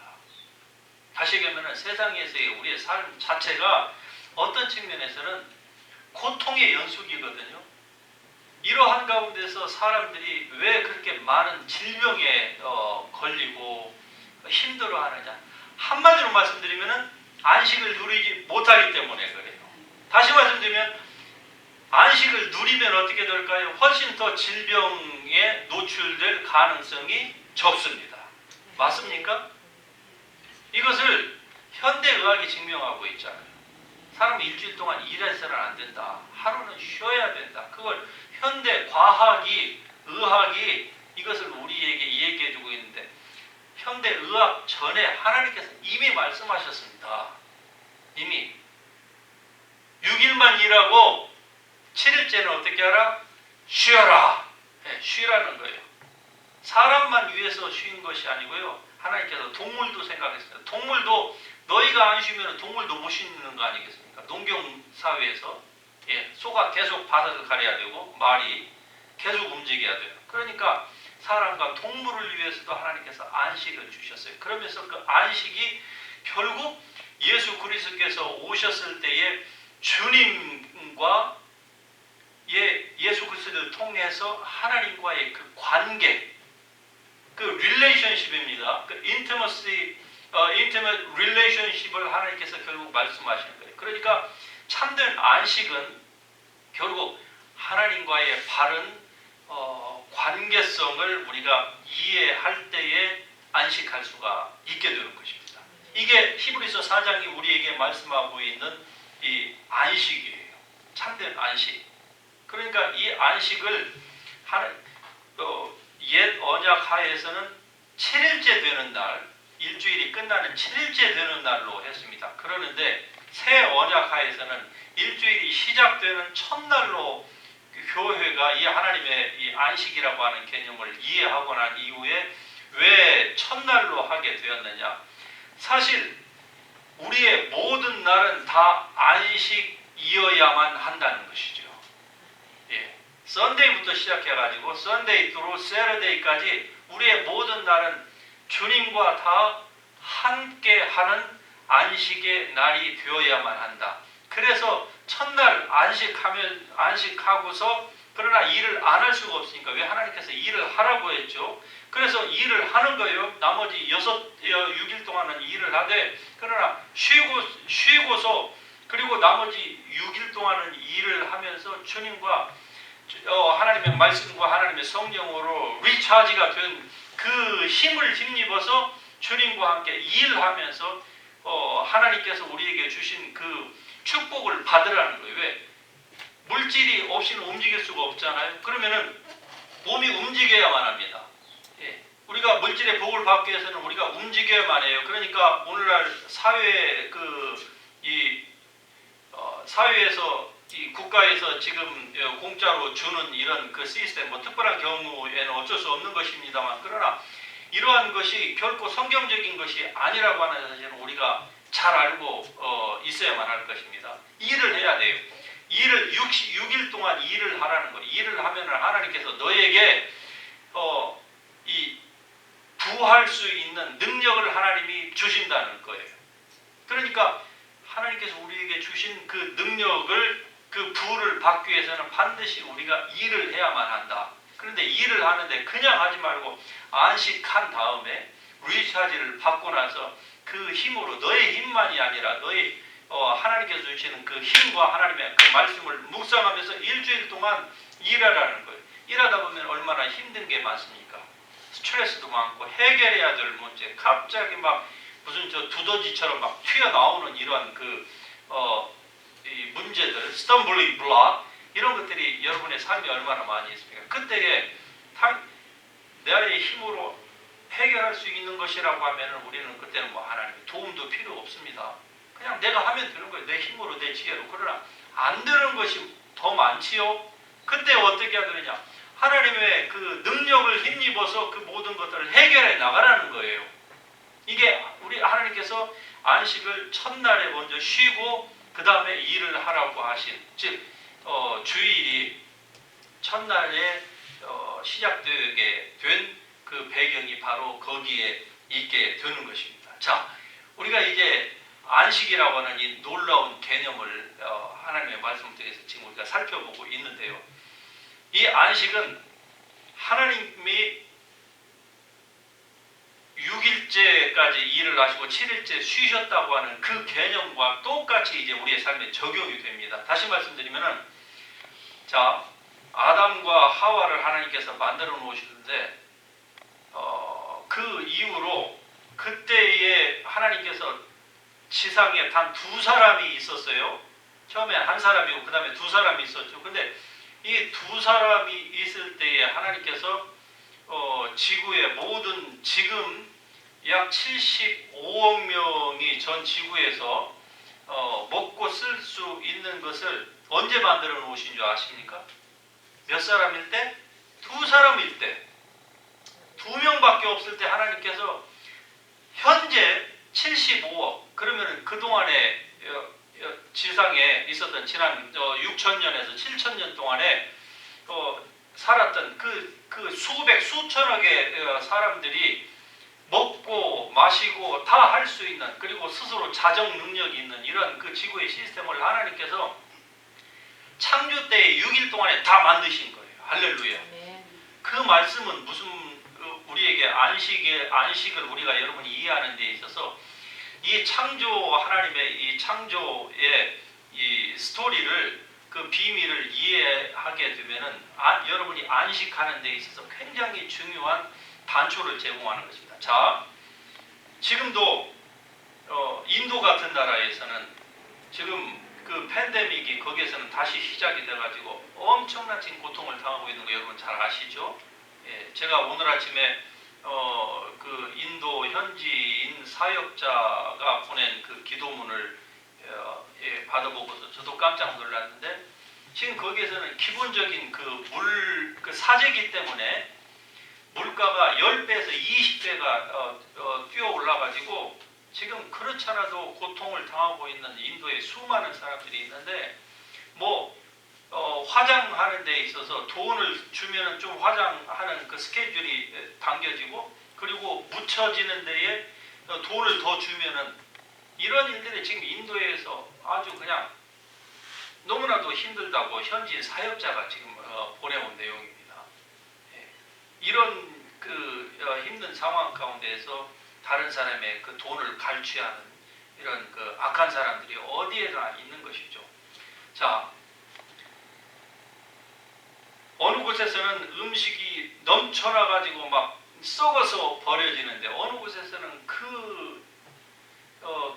다시 얘기하면 세상에서의 우리의 삶 자체가 어떤 측면에서는 고통의 연속이거든요. 이러한 가운데서 사람들이 왜 그렇게 많은 질병에 걸리고 힘들어하느냐? 한마디로 말씀드리면 안식을 누리지 못하기 때문에 그래요. 다시 말씀드리면 안식을 누리면 어떻게 될까요? 훨씬 더 질병에 노출될 가능성이 적습니다. 맞습니까? 이것을 현대의학이 증명하고 있잖아요. 사람이 일주일 동안 일해서는 안 된다. 하루는 쉬어야 된다. 그걸 현대 과학이, 의학이 이것을 우리에게 얘기해 주고 있는데, 현대 의학 전에 하나님께서 이미 말씀하셨습니다. 이미 6일만 일하고 7일째는 어떻게 하라? 쉬어라. 쉬라는 거예요. 사람만 위해서 쉬는 것이 아니고요, 하나님께서 동물도 생각했습니다. 동물도 너희가 안 쉬면 동물도 못 쉬는 거 아니겠습니까? 농경사회에서 소가 계속 바닥을 가려야 되고 말이 계속 움직여야 돼요. 그러니까 사람과 동물을 위해서도 하나님께서 안식을 주셨어요. 그러면서 그 안식이 결국 예수 그리스도께서 오셨을 때에 주님과 예수 그리스도를 통해서 하나님과의 그 관계, 그 릴레이션십입니다. 그 인티머시, 인티머트 릴레이션십을 하나님께서 결국 말씀하시는 거예요. 그러니까 참된 안식은 결국 하나님과의 바른 관계성을 우리가 이해할 때에 안식할 수가 있게 되는 것입니다. 이게 히브리서 4장이 우리에게 말씀하고 있는 이 안식이에요. 참된 안식. 그러니까 이 안식을 옛 언약 하에서는 7일째 되는 날, 일주일이 끝나는 7일째 되는 날로 했습니다. 그러는데 새 언약 하에서는 일주일이 시작되는 첫날로 교회가 이 하나님의 이 안식이라고 하는 개념을 이해하고 난 이후에 왜 첫날로 하게 되었느냐? 사실 우리의 모든 날은 다 안식이어야만 한다는 것이죠. 예. 썬데이부터 시작해가지고 썬데이 through 세러데이까지 우리의 모든 날은 주님과 다 함께하는 안식의 날이 되어야만 한다. 그래서 첫날 안식하고서 그러나 일을 안 할 수가 없으니까 왜 하나님께서 일을 하라고 했죠? 그래서 일을 하는 거예요. 나머지 6일 동안은 일을 하되 그러나 쉬고서 그리고 나머지 6일 동안은 일을 하면서 주님과 하나님의 말씀과 하나님의 성령으로 리차지가 된 그 힘을 힘입어서 주님과 함께 일하면서 하나님께서 우리에게 주신 그 축복을 받으라는 거예요. 왜? 물질이 없이는 움직일 수가 없잖아요. 그러면은 몸이 움직여야만 합니다. 예. 우리가 물질의 복을 받기 위해서는 우리가 움직여야만 해요. 그러니까 오늘날 사회에서 이 국가에서 지금 공짜로 주는 이런 그 시스템, 뭐 특별한 경우에는 어쩔 수 없는 것입니다만, 그러나 이러한 것이 결코 성경적인 것이 아니라고 하는 사실은 우리가 잘 알고 있어야만 할 것입니다. 일을 해야 돼요. 일을 6일 동안 일을 하라는 거예요. 일을 하면 하나님께서 너에게 이 부할 수 있는 능력을 하나님이 주신다는 거예요. 그러니까 하나님께서 우리에게 주신 그 능력을 그 부를 받기 위해서는 반드시 우리가 일을 해야만 한다. 그런데 일을 하는데 그냥 하지 말고 안식한 다음에 리차지를 받고 나서 그 힘으로 너의 힘만이 아니라 너의 하나님께서 주시는 그 힘과 하나님의 그 말씀을 묵상하면서 일주일 동안 일하라는 거예요. 일하다 보면 얼마나 힘든 게 많습니까? 스트레스도 많고 해결해야 될 문제, 갑자기 막 무슨 저 두더지처럼 막 튀어나오는 이런 이 문제들, 스텀블링 블록 이런 것들이 여러분의 삶에 얼마나 많이 있습니까? 그때에 나의 힘으로 해결할 수 있는 것이라고 하면은 우리는 그때는 뭐 하나님의 도움도 필요 없습니다. 그냥 내가 하면 되는 거예요. 내 힘으로, 내 지혜로. 그러나 안 되는 것이 더 많지요. 그때 어떻게 해야 되느냐? 하나님의 그 능력을 힘입어서 그 모든 것들을 해결해 나가라는 거예요. 이게 우리 하나님께서 안식을 첫날에 먼저 쉬고 그 다음에 일을 하라고 하신, 즉 주일이 첫날에 시작되게 된 그 배경이 바로 거기에 있게 되는 것입니다. 자, 우리가 이제 안식이라고 하는 이 놀라운 개념을 하나님의 말씀을 통해서 지금 우리가 살펴보고 있는데요. 이 안식은 하나님이 6일째까지 일을 하시고 7일째 쉬셨다고 하는 그 개념과 똑같이 이제 우리의 삶에 적용이 됩니다. 다시 말씀드리면은, 자, 아담과 하와를 하나님께서 만들어 놓으시는데, 그 이후로 그때에 하나님께서 지상에 단 2사람이 있었어요. 처음엔 한 사람이고 그 다음에 2사람이 있었죠. 근데 이 2사람이 있을 때에 하나님께서 지구의 모든 지금 약 75억 명이 전 지구에서 먹고 쓸 수 있는 것을 언제 만들어 놓으신 줄 아십니까? 몇 사람일 때? 2사람일 때. 2명밖에 없을 때 하나님께서 현재 75억, 그러면 그동안에 지상에 있었던 지난 6천년에서 7천년 동안에 살았던 그 수백 수천억의 사람들이 먹고 마시고 다 할 수 있는, 그리고 스스로 자정 능력이 있는 이런 그 지구의 시스템을 하나님께서 창조 때의 6일 동안에 다 만드신 거예요. 할렐루야. 그 말씀은 무슨 우리에게 안식을 우리가 여러분이 이해하는 데 있어서 이 창조, 하나님의 이 창조의 이 스토리를, 그 비밀을 이해하게 되면은 여러분이 안식하는 데 있어서 굉장히 중요한 단초를 제공하는 것입니다. 자, 지금도 인도 같은 나라에서는 지금 그 팬데믹이 거기에서는 다시 시작이 돼가지고 엄청난 지금 고통을 당하고 있는 거 여러분 잘 아시죠? 예, 제가 오늘 아침에 그 인도 현지인 사역자가 보낸 그 기도문을 받아보고서 저도 깜짝 놀랐는데, 지금 거기에서는 기본적인 그 사재기 때문에 물가가 10배에서 20배가 뛰어 올라가지고 지금 그렇지 않아도 고통을 당하고 있는 인도에 수많은 사람들이 있는데, 화장하는 데 있어서 돈을 주면은 좀 화장하는 그 스케줄이 당겨지고, 그리고 묻혀지는 데에 돈을 더 주면은, 이런 일들이 지금 인도에서 아주 그냥 너무나도 힘들다고 현지인 사역자가 지금 보내온 내용입니다. 이런 힘든 상황 가운데에서 다른 사람의 그 돈을 갈취하는 이런 그 악한 사람들이 어디에나 있는 것이죠. 자, 어느 곳에서는 음식이 넘쳐나가지고 막 썩어서 버려지는데, 어느 곳에서는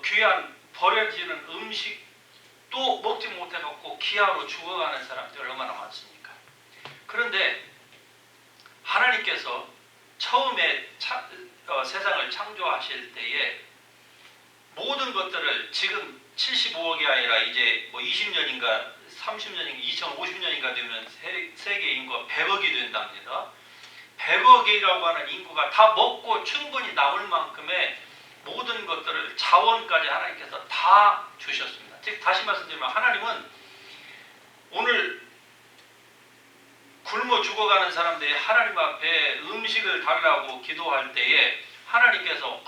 귀한 버려지는 음식도 먹지 못해갖고 기아로 죽어가는 사람들이 얼마나 많습니까? 그런데 하나님께서 처음에 세상을 창조하실 때에 모든 것들을, 지금 75억이 아니라 이제 20년인가 30년인가 2050년인가 되면 세계 인구가 100억이 된답니다. 100억이라고 하는 인구가 다 먹고 충분히 남을 만큼의 모든 것들을, 자원까지 하나님께서 다 주셨습니다. 즉 다시 말씀드리면, 하나님은 오늘 굶어 죽어가는 사람들이 하나님 앞에 음식을 달라고 기도할 때에 하나님께서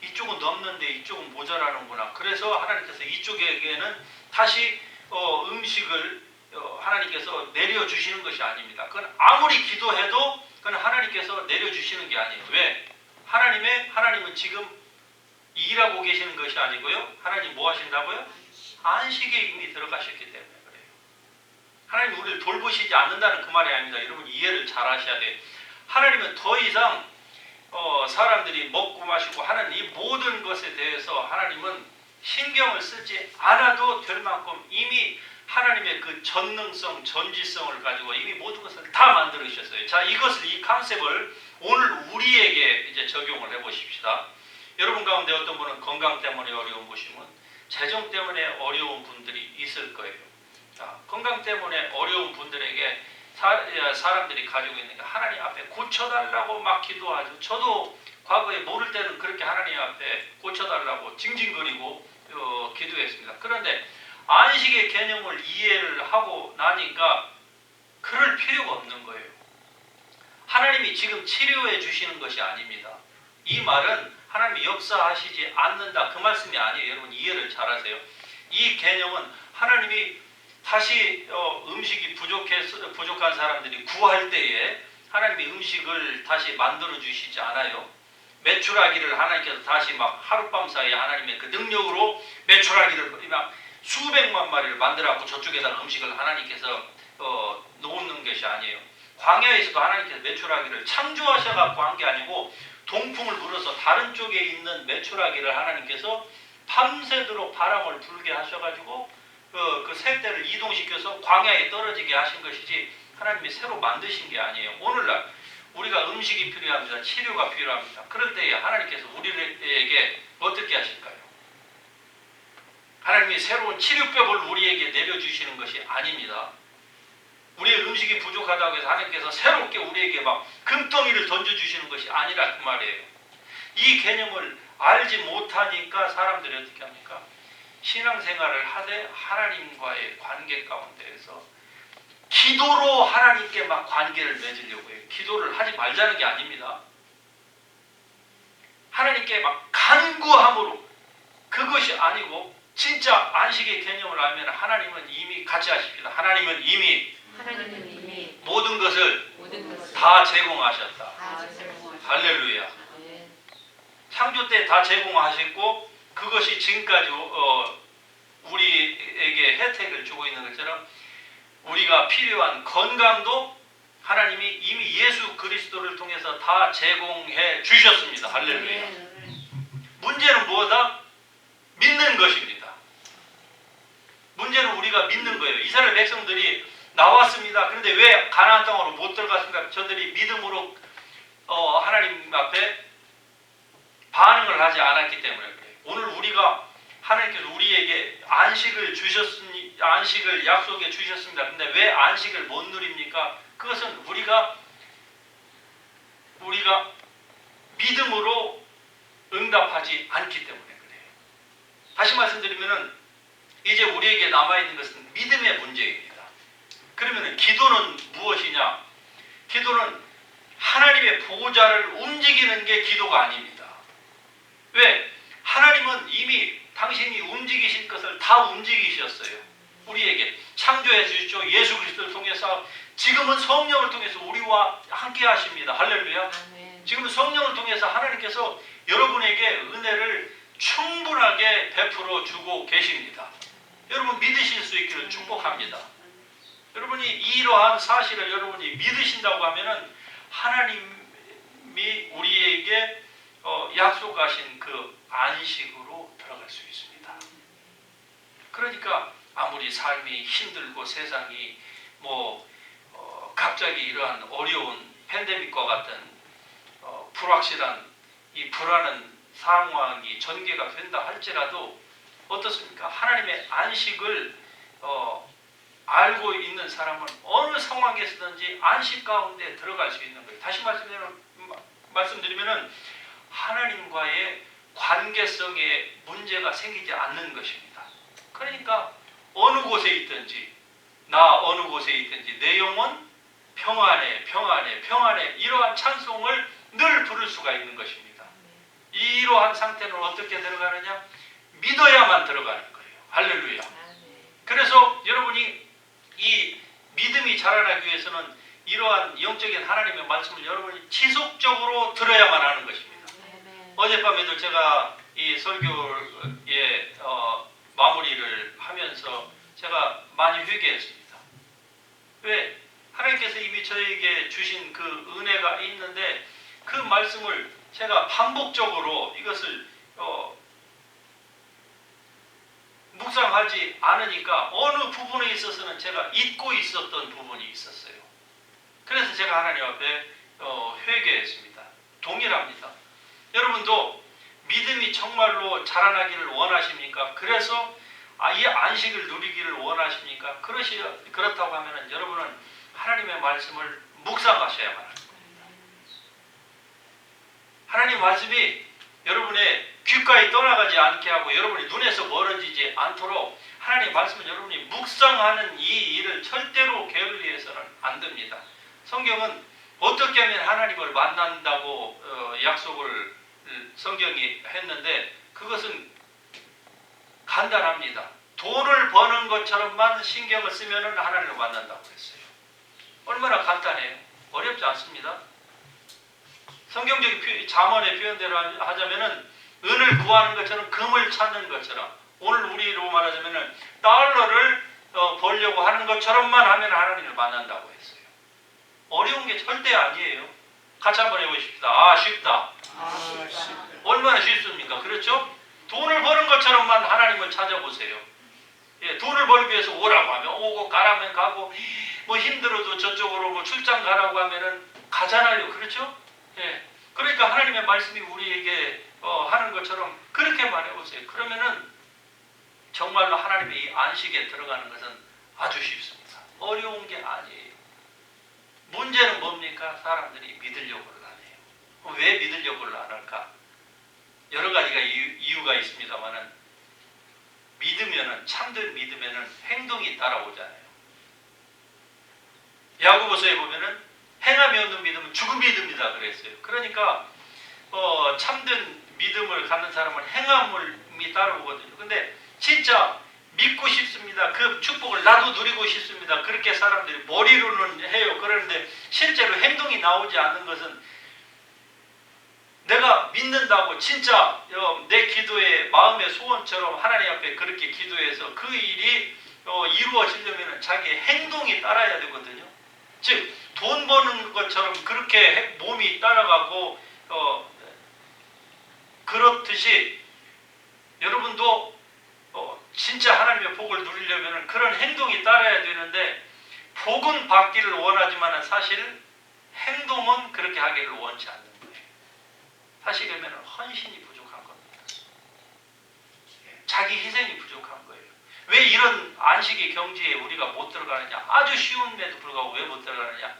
이쪽은 넘는데 이쪽은 모자라는구나. 그래서 하나님께서 이쪽에게는 다시 음식을 하나님께서 내려주시는 것이 아닙니다. 그건 아무리 기도해도 그건 하나님께서 내려주시는 게 아니에요. 왜? 하나님은 지금 일하고 계시는 것이 아니고요. 하나님 뭐 하신다고요? 안식에 이미 들어가셨기 때문에 그래요. 하나님 우리를 돌보시지 않는다는 그 말이 아닙니다. 여러분 이해를 잘 하셔야 돼요. 하나님은 더 이상 사람들이 먹고 마시고 하는 이 모든 것에 대해서 하나님은 신경을 쓰지 않아도 될 만큼 이미 하나님의 그 전능성, 전지성을 가지고 이미 모든 것을 다 만들으셨어요. 자, 이 컨셉을 오늘 우리에게 이제 적용을 해보십시다. 여러분 가운데 어떤 분은 건강 때문에 어려운 분이면, 재정 때문에 어려운 분들이 있을 거예요. 자, 건강 때문에 어려운 분들에게 사람들이 가지고 있는 게, 하나님 앞에 고쳐달라고 막 기도하죠. 저도 과거에 모를 때는 그렇게 하나님 앞에 고쳐달라고 징징거리고 기도했습니다. 그런데 안식의 개념을 이해를 하고 나니까 그럴 필요가 없는 거예요. 하나님이 지금 치료해 주시는 것이 아닙니다. 이 말은 하나님이 역사하시지 않는다 그 말씀이 아니에요. 여러분 이해를 잘 하세요. 이 개념은 하나님이 다시 음식이 부족한 사람들이 구할 때에 하나님이 음식을 다시 만들어 주시지 않아요. 메추라기를 하나님께서 다시 막 하룻밤 사이에 하나님의 그 능력으로 메추라기를 막 수백만 마리를 만들어갖고 저쪽에다가 음식을 하나님께서 놓는 것이 아니에요. 광야에서도 하나님께서 메추라기를 창조하셔갖고 한 게 아니고, 동풍을 불어서 다른 쪽에 있는 메추라기를 하나님께서 밤새도록 바람을 불게 하셔가지고 그 새떼를 이동시켜서 광야에 떨어지게 하신 것이지, 하나님이 새로 만드신 게 아니에요. 오늘날 우리가 음식이 필요합니다. 치료가 필요합니다. 그럴 때에 하나님께서 우리에게 어떻게 하실까요? 하나님이 새로운 치료법을 우리에게 내려주시는 것이 아닙니다. 우리의 음식이 부족하다고 해서 하나님께서 새롭게 우리에게 막 금덩이를 던져주시는 것이 아니라 그 말이에요. 이 개념을 알지 못하니까 사람들이 어떻게 합니까? 신앙생활을 하되 하나님과의 관계 가운데에서 기도로 하나님께 막 관계를 맺으려고 해요. 기도를 하지 말자는 게 아닙니다. 하나님께 막 간구함으로, 그것이 아니고 진짜 안식의 개념을 알면 하나님은 이미 같이 하십니다. 하나님은 이미 모든 것을 다 제공하셨다. 할렐루야. 창조 때 다 제공하셨고, 그것이 지금까지 우리에게 혜택을 주고 있는 것처럼 우리가 필요한 건강도 하나님이 이미 예수 그리스도를 통해서 다 제공해 주셨습니다. 할렐루야. 문제는 무엇이다? 믿는 것입니다. 문제는 우리가 믿는 거예요. 이스라엘 백성들이 나왔습니다. 그런데 왜 가나안 땅으로 못 들어갔습니까? 저들이 믿음으로 하나님 앞에 반응을 하지 않았기 때문에 그래요. 오늘 우리가 하나님께서 우리에게 안식을 약속해 주셨습니다. 근데 왜 안식을 못 누립니까? 그것은 우리가 믿음으로 응답하지 않기 때문에 그래요. 다시 말씀드리면은 이제 우리에게 남아있는 것은 믿음의 문제입니다. 그러면 기도는 무엇이냐? 기도는 하나님의 보호자를 움직이는 게 기도가 아닙니다. 왜? 하나님은 이미 당신이 움직이실 것을 다 움직이셨어요. 우리에게 창조해 주시죠. 예수 그리스도를 통해서 지금은 성령을 통해서 우리와 함께 하십니다. 할렐루야. 지금은 성령을 통해서 하나님께서 여러분에게 은혜를 충분하게 베풀어 주고 계십니다. 여러분 믿으실 수 있기를 축복합니다. 여러분이 이러한 사실을 여러분이 믿으신다고 하면은 하나님이 우리에게 약속하신 그 안식으로 들어갈 수 있습니다. 그러니까 아무리 삶이 힘들고 세상이 갑자기 이러한 어려운 팬데믹과 같은 불확실한 이 불안한 상황이 전개가 된다 할지라도 어떻습니까? 하나님의 안식을 알고 있는 사람은 어느 상황에서든지 안식 가운데 들어갈 수 있는 거예요. 다시 말씀드리면은 하나님과의 관계성에 문제가 생기지 않는 것입니다. 그러니까 어느 곳에 있든지 내 영혼 평안해 이러한 찬송을 늘 부를 수가 있는 것입니다. 이러한 상태는 어떻게 들어가느냐? 믿어야만 들어가는 거예요. 할렐루야. 그래서 여러분이 이 믿음이 자라나기 위해서는 이러한 영적인 하나님의 말씀을 여러분이 지속적으로 들어야만 하는 것입니다. 어젯밤에도 제가 이 설교의 마무리를 하면서 제가 많이 회개했습니다. 왜? 하나님께서 이미 저에게 주신 그 은혜가 있는데 그 말씀을 제가 반복적으로 이것을 묵상하지 않으니까 어느 부분에 있어서는 제가 잊고 있었던 부분이 있었어요. 그래서 제가 하나님 앞에 회개했습니다. 동일합니다. 여러분도 믿음이 정말로 자라나기를 원하십니까? 그래서 이 안식을 누리기를 원하십니까? 그렇다고 하면 여러분은 하나님의 말씀을 묵상하셔야만 합니다. 하나님 말씀이 여러분의 귓가에 떠나가지 않게 하고 여러분의 눈에서 멀어지지 않도록 하나님 말씀은 여러분이 묵상하는 이 일을 절대로 게을리해서는 안 됩니다. 성경은 어떻게 하면 하나님을 만난다고 약속을 성경이 했는데 그것은 간단합니다. 돈을 버는 것처럼만 신경을 쓰면 하나님을 만난다고 했어요. 얼마나 간단해요. 어렵지 않습니다. 성경적인 잠언의 표현대로 하자면은 은을 구하는 것처럼 금을 찾는 것처럼 오늘 우리로 말하자면은 달러를 벌려고 하는 것처럼만 하면 하나님을 만난다고 했어요. 어려운 게 절대 아니에요. 같이 한번 해보십시다. 쉽다. 얼마나 쉽습니까? 그렇죠? 돈을 버는 것처럼만 하나님을 찾아보세요. 예, 돈을 벌기 위해서 오라고 하면 오고 가라면 가고 힘들어도 저쪽으로 출장 가라고 하면은 가잖아요. 그렇죠? 예. 그러니까 하나님의 말씀이 우리에게 하는 것처럼 그렇게 말해보세요. 그러면은 정말로 하나님의 이 안식에 들어가는 것은 아주 쉽습니다. 어려운 게 아니에요. 문제는 뭡니까? 사람들이 믿으려고를 안 해요. 왜 믿으려고를 안 할까? 여러 가지가 이유가 있습니다만은 참된 믿으면은 행동이 따라오잖아요. 야고보서에 보면은 행함이 없는 믿음은 죽은 믿음이다 그랬어요. 그러니까 참된 믿음을 갖는 사람은 행함이 따라오거든요. 근데 진짜 믿고 싶습니다. 그 축복을 나도 누리고 싶습니다. 그렇게 사람들이 머리로는 해요. 그런데 실제로 행동이 나오지 않는 것은 내가 믿는다고 진짜 내 기도의 마음의 소원처럼 하나님 앞에 그렇게 기도해서 그 일이 이루어지려면 자기 행동이 따라야 되거든요. 즉 돈 버는 것처럼 그렇게 몸이 따라가고 그렇듯이 여러분도 진짜 하나님의 복을 누리려면 그런 행동이 따라야 되는데 복은 받기를 원하지만 사실 행동은 그렇게 하기를 원치 않는 거예요. 다시 그러면 헌신이 부족한 겁니다. 자기 희생이 부족한 거예요. 왜 이런 안식의 경지에 우리가 못 들어가느냐? 아주 쉬운데도 불구하고 왜 못 들어가느냐?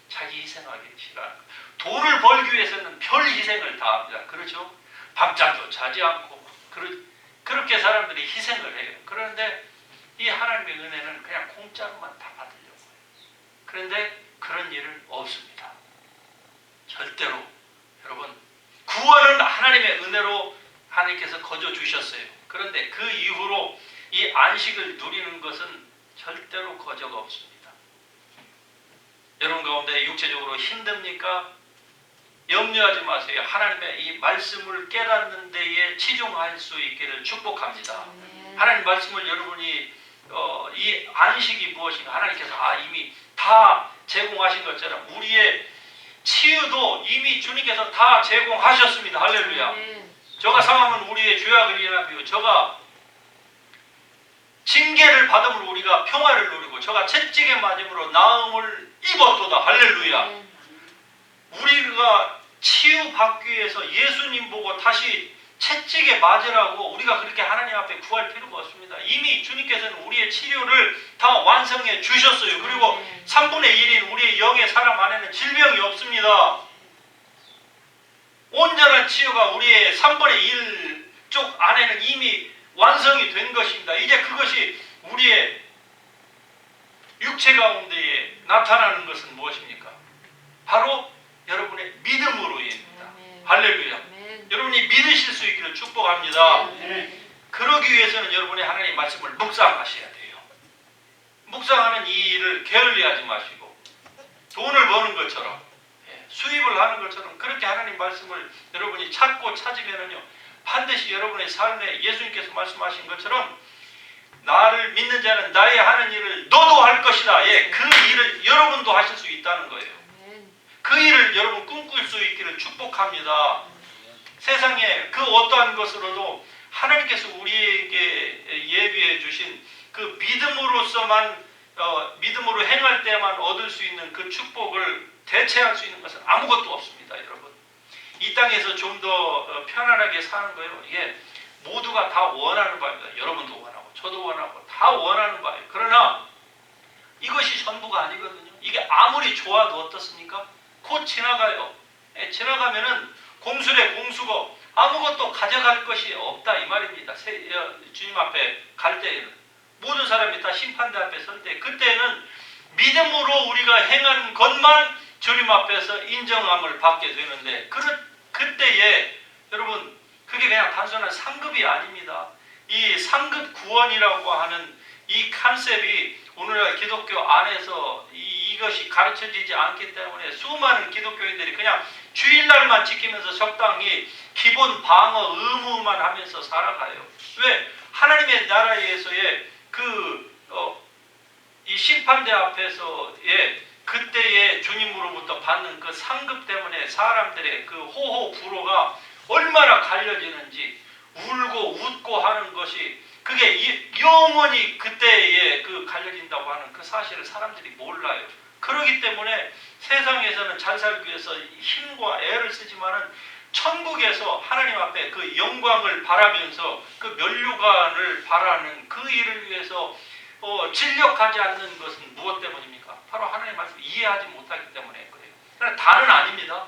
자기 희생하기 싫어하는 거예요. 돈을 벌기 위해서는 별 희생을 다 합니다. 그렇죠? 밤잠도 자지 않고 그렇게 사람들이 희생을 해요. 그런데 이 하나님의 은혜는 그냥 공짜로만 다 받으려고 해요. 그런데 그런 일은 없습니다. 절대로. 여러분, 구원은 하나님의 은혜로 하나님께서 거저 주셨어요. 그런데 그 이후로 이 안식을 누리는 것은 절대로 거저가 없습니다. 여러분 가운데 육체적으로 힘듭니까? 염려하지 마세요. 하나님의 이 말씀을 깨닫는 데에 치중할 수 있기를 축복합니다. 하나님 말씀을 여러분이 이 안식이 무엇인가 하나님께서 이미 다 제공하신 것처럼 우리의 치유도 이미 주님께서 다 제공하셨습니다. 할렐루야. 저가 상하면 우리의 죄악을 인하여 저가 징계를 받음으로 우리가 평화를 누리고 저가 채찍에 맞음으로 나음을 입었도다. 할렐루야. 우리가 치유받기 위해서 예수님 보고 다시 채찍에 맞으라고 우리가 그렇게 하나님 앞에 구할 필요가 없습니다. 이미 주님께서는 우리의 치료를 다 완성해 주셨어요. 그리고 3분의 1인 우리의 영의 사람 안에는 질병이 없습니다. 온전한 치유가 우리의 3분의 1 쪽 안에는 이미 완성이 된 것입니다. 이제 그것이 우리의 육체 가운데에 나타나는 것은 무엇입니까? 바로 여러분의 믿음으로입니다. 할렐루야. 여러분이 믿으실 수 있기를 축복합니다. 그러기 위해서는 여러분이 하나님의 말씀을 묵상하셔야 돼요. 묵상하는 이 일을 게을리하지 마시고 돈을 버는 것처럼 수입을 하는 것처럼 그렇게 하나님 말씀을 여러분이 찾고 찾으면은요 반드시 여러분의 삶에 예수님께서 말씀하신 것처럼 나를 믿는 자는 나의 하는 일을 너도 할 것이다. 그 일을 여러분도 하실 수 있다는 거예요. 그 일을 여러분 꿈꿀 수 있기를 축복합니다. 세상에 그 어떠한 것으로도 하나님께서 우리에게 예비해 주신 그 믿음으로서만 믿음으로 행할 때만 얻을 수 있는 그 축복을 대체할 수 있는 것은 아무것도 없습니다. 여러분 이 땅에서 좀 더 편안하게 사는 거예요. 이게 모두가 다 원하는 바입니다. 여러분도 원하고 저도 원하고 다 원하는 바예요. 그러나 이것이 전부가 아니거든요. 이게 아무리 좋아도 어떻습니까? 곧 지나가요. 지나가면은 공수래 공수고 아무것도 가져갈 것이 없다 이 말입니다. 주님 앞에 갈 때에는 모든 사람이 다 심판대 앞에 설 때 그때는 믿음으로 우리가 행한 것만 주님 앞에서 인정함을 받게 되는데 그때에 여러분 그게 그냥 단순한 상급이 아닙니다. 이 상급 구원이라고 하는 이 컨셉이 오늘날 기독교 안에서 이것이 가르쳐지지 않기 때문에 수많은 기독교인들이 그냥 주일날만 지키면서 적당히 기본 방어 의무만 하면서 살아가요. 왜? 하나님의 나라에서의 이 심판대 앞에서의 그때의 주님으로부터 받는 그 상급 때문에 사람들의 그 호호 불호가 얼마나 갈려지는지 울고 웃고 하는 것이 그게 영원히 그때에 그 갈려진다고 하는 그 사실을 사람들이 몰라요. 그렇기 때문에 세상에서는 잘 살기 위해서 힘과 애를 쓰지만은 천국에서 하나님 앞에 그 영광을 바라면서 그 면류관을 바라는 그 일을 위해서 진력하지 않는 것은 무엇 때문입니까? 바로 하나님의 말씀을 이해하지 못하기 때문에 그래요. 그러나 다는 아닙니다.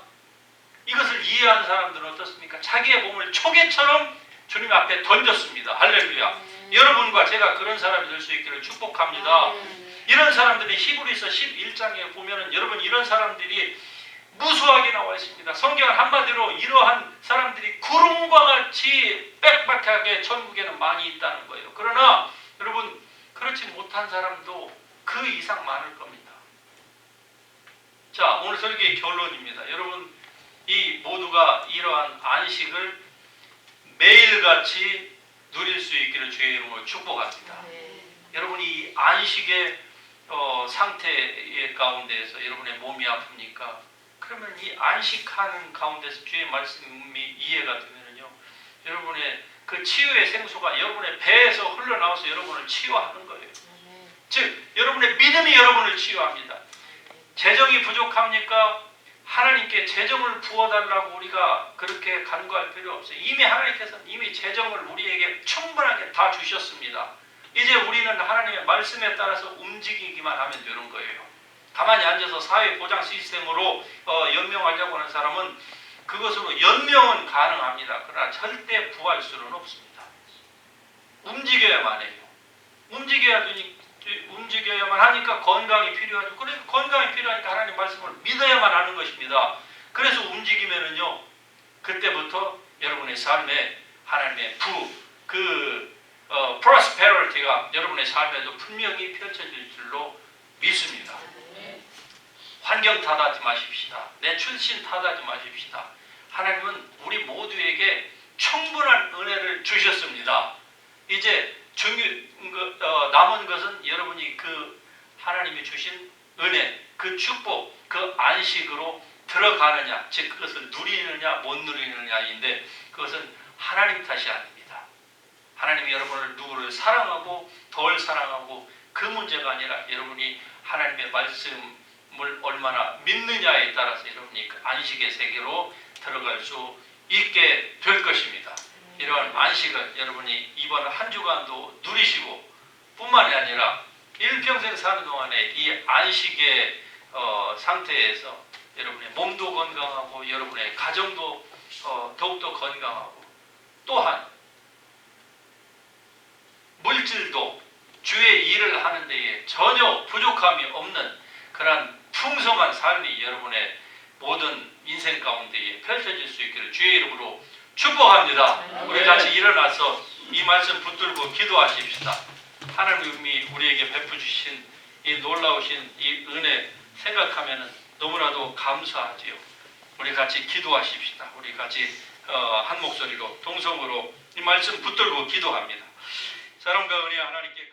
이것을 이해하는 사람들은 어떻습니까? 자기의 몸을 초계처럼 주님 앞에 던졌습니다. 할렐루야. 여러분과 제가 그런 사람이 될 수 있기를 축복합니다. 이런 사람들이 히브리서 11장에 보면은 여러분 이런 사람들이 무수하게 나와 있습니다. 성경은 한마디로 이러한 사람들이 구름과 같이 빽빽하게 천국에는 많이 있다는 거예요. 그러나 여러분 그렇지 못한 사람도 그 이상 많을 겁니다. 자, 오늘 설교의 결론입니다. 여러분 이 모두가 이러한 안식을 매일같이 누릴 수 있기를 주의 이름으로 축복합니다. 여러분이 이 안식의 상태 가운데에서 여러분의 몸이 아픕니까? 그러면 이 안식하는 가운데서 주의 말씀이 이해가 되면요, 여러분의 그 치유의 생수가 여러분의 배에서 흘러나와서 여러분을 치유하는 거예요. 즉 여러분의 믿음이 여러분을 치유합니다. 재정이 부족합니까? 하나님께 재정을 부어달라고 우리가 그렇게 간구할 필요 없어요. 이미 하나님께서는 이미 재정을 우리에게 충분하게 다 주셨습니다. 이제 우리는 하나님의 말씀에 따라서 움직이기만 하면 되는 거예요. 가만히 앉아서 사회보장 시스템으로 연명하려고 하는 사람은 그것으로 연명은 가능합니다. 그러나 절대 부할 수는 없습니다. 움직여야만 해요. 움직여야만 하니까 건강이 필요하죠. 그래서 건강이 필요하니까 하나님 말씀을 믿어야만 하는 것입니다. 그래서 움직이면은요, 그때부터 여러분의 삶에 하나님의 prosperity가 여러분의 삶에도 분명히 펼쳐질 줄로 믿습니다. 환경 탓하지 마십시다. 내 출신 탓하지 마십시다. 하나님은 우리 모두에게 충분한 은혜를 주셨습니다. 이제 남은 것은 여러분이 그 하나님이 주신 은혜, 그 축복, 그 안식으로 들어가느냐, 즉 그것을 누리느냐 못 누리느냐인데 그것은 하나님 탓이 아닙니다. 하나님이 여러분을 누구를 사랑하고 덜 사랑하고 그 문제가 아니라 여러분이 하나님의 말씀을 얼마나 믿느냐에 따라서 여러분이 그 안식의 세계로 들어갈 수 있게 될 것입니다. 이러한 안식을 여러분이 이번 한 주간도 누리시고 뿐만이 아니라 일평생 사는 동안에 이 안식의 상태에서 여러분의 몸도 건강하고 여러분의 가정도 더욱더 건강하고 또한 물질도 주의 일을 하는 데에 전혀 부족함이 없는 그러한 풍성한 삶이 여러분의 모든 인생 가운데에 펼쳐질 수 있기를 주의 이름으로 축복합니다. 우리 같이 일어나서 이 말씀 붙들고 기도하십시다. 하나님이 우리에게 베풀 주신 이 놀라우신 이 은혜 생각하면 너무나도 감사하지요. 우리 같이 기도하십시다. 우리 같이 한 목소리로 동성으로 이 말씀 붙들고 기도합니다. 사랑과 은혜 하나님께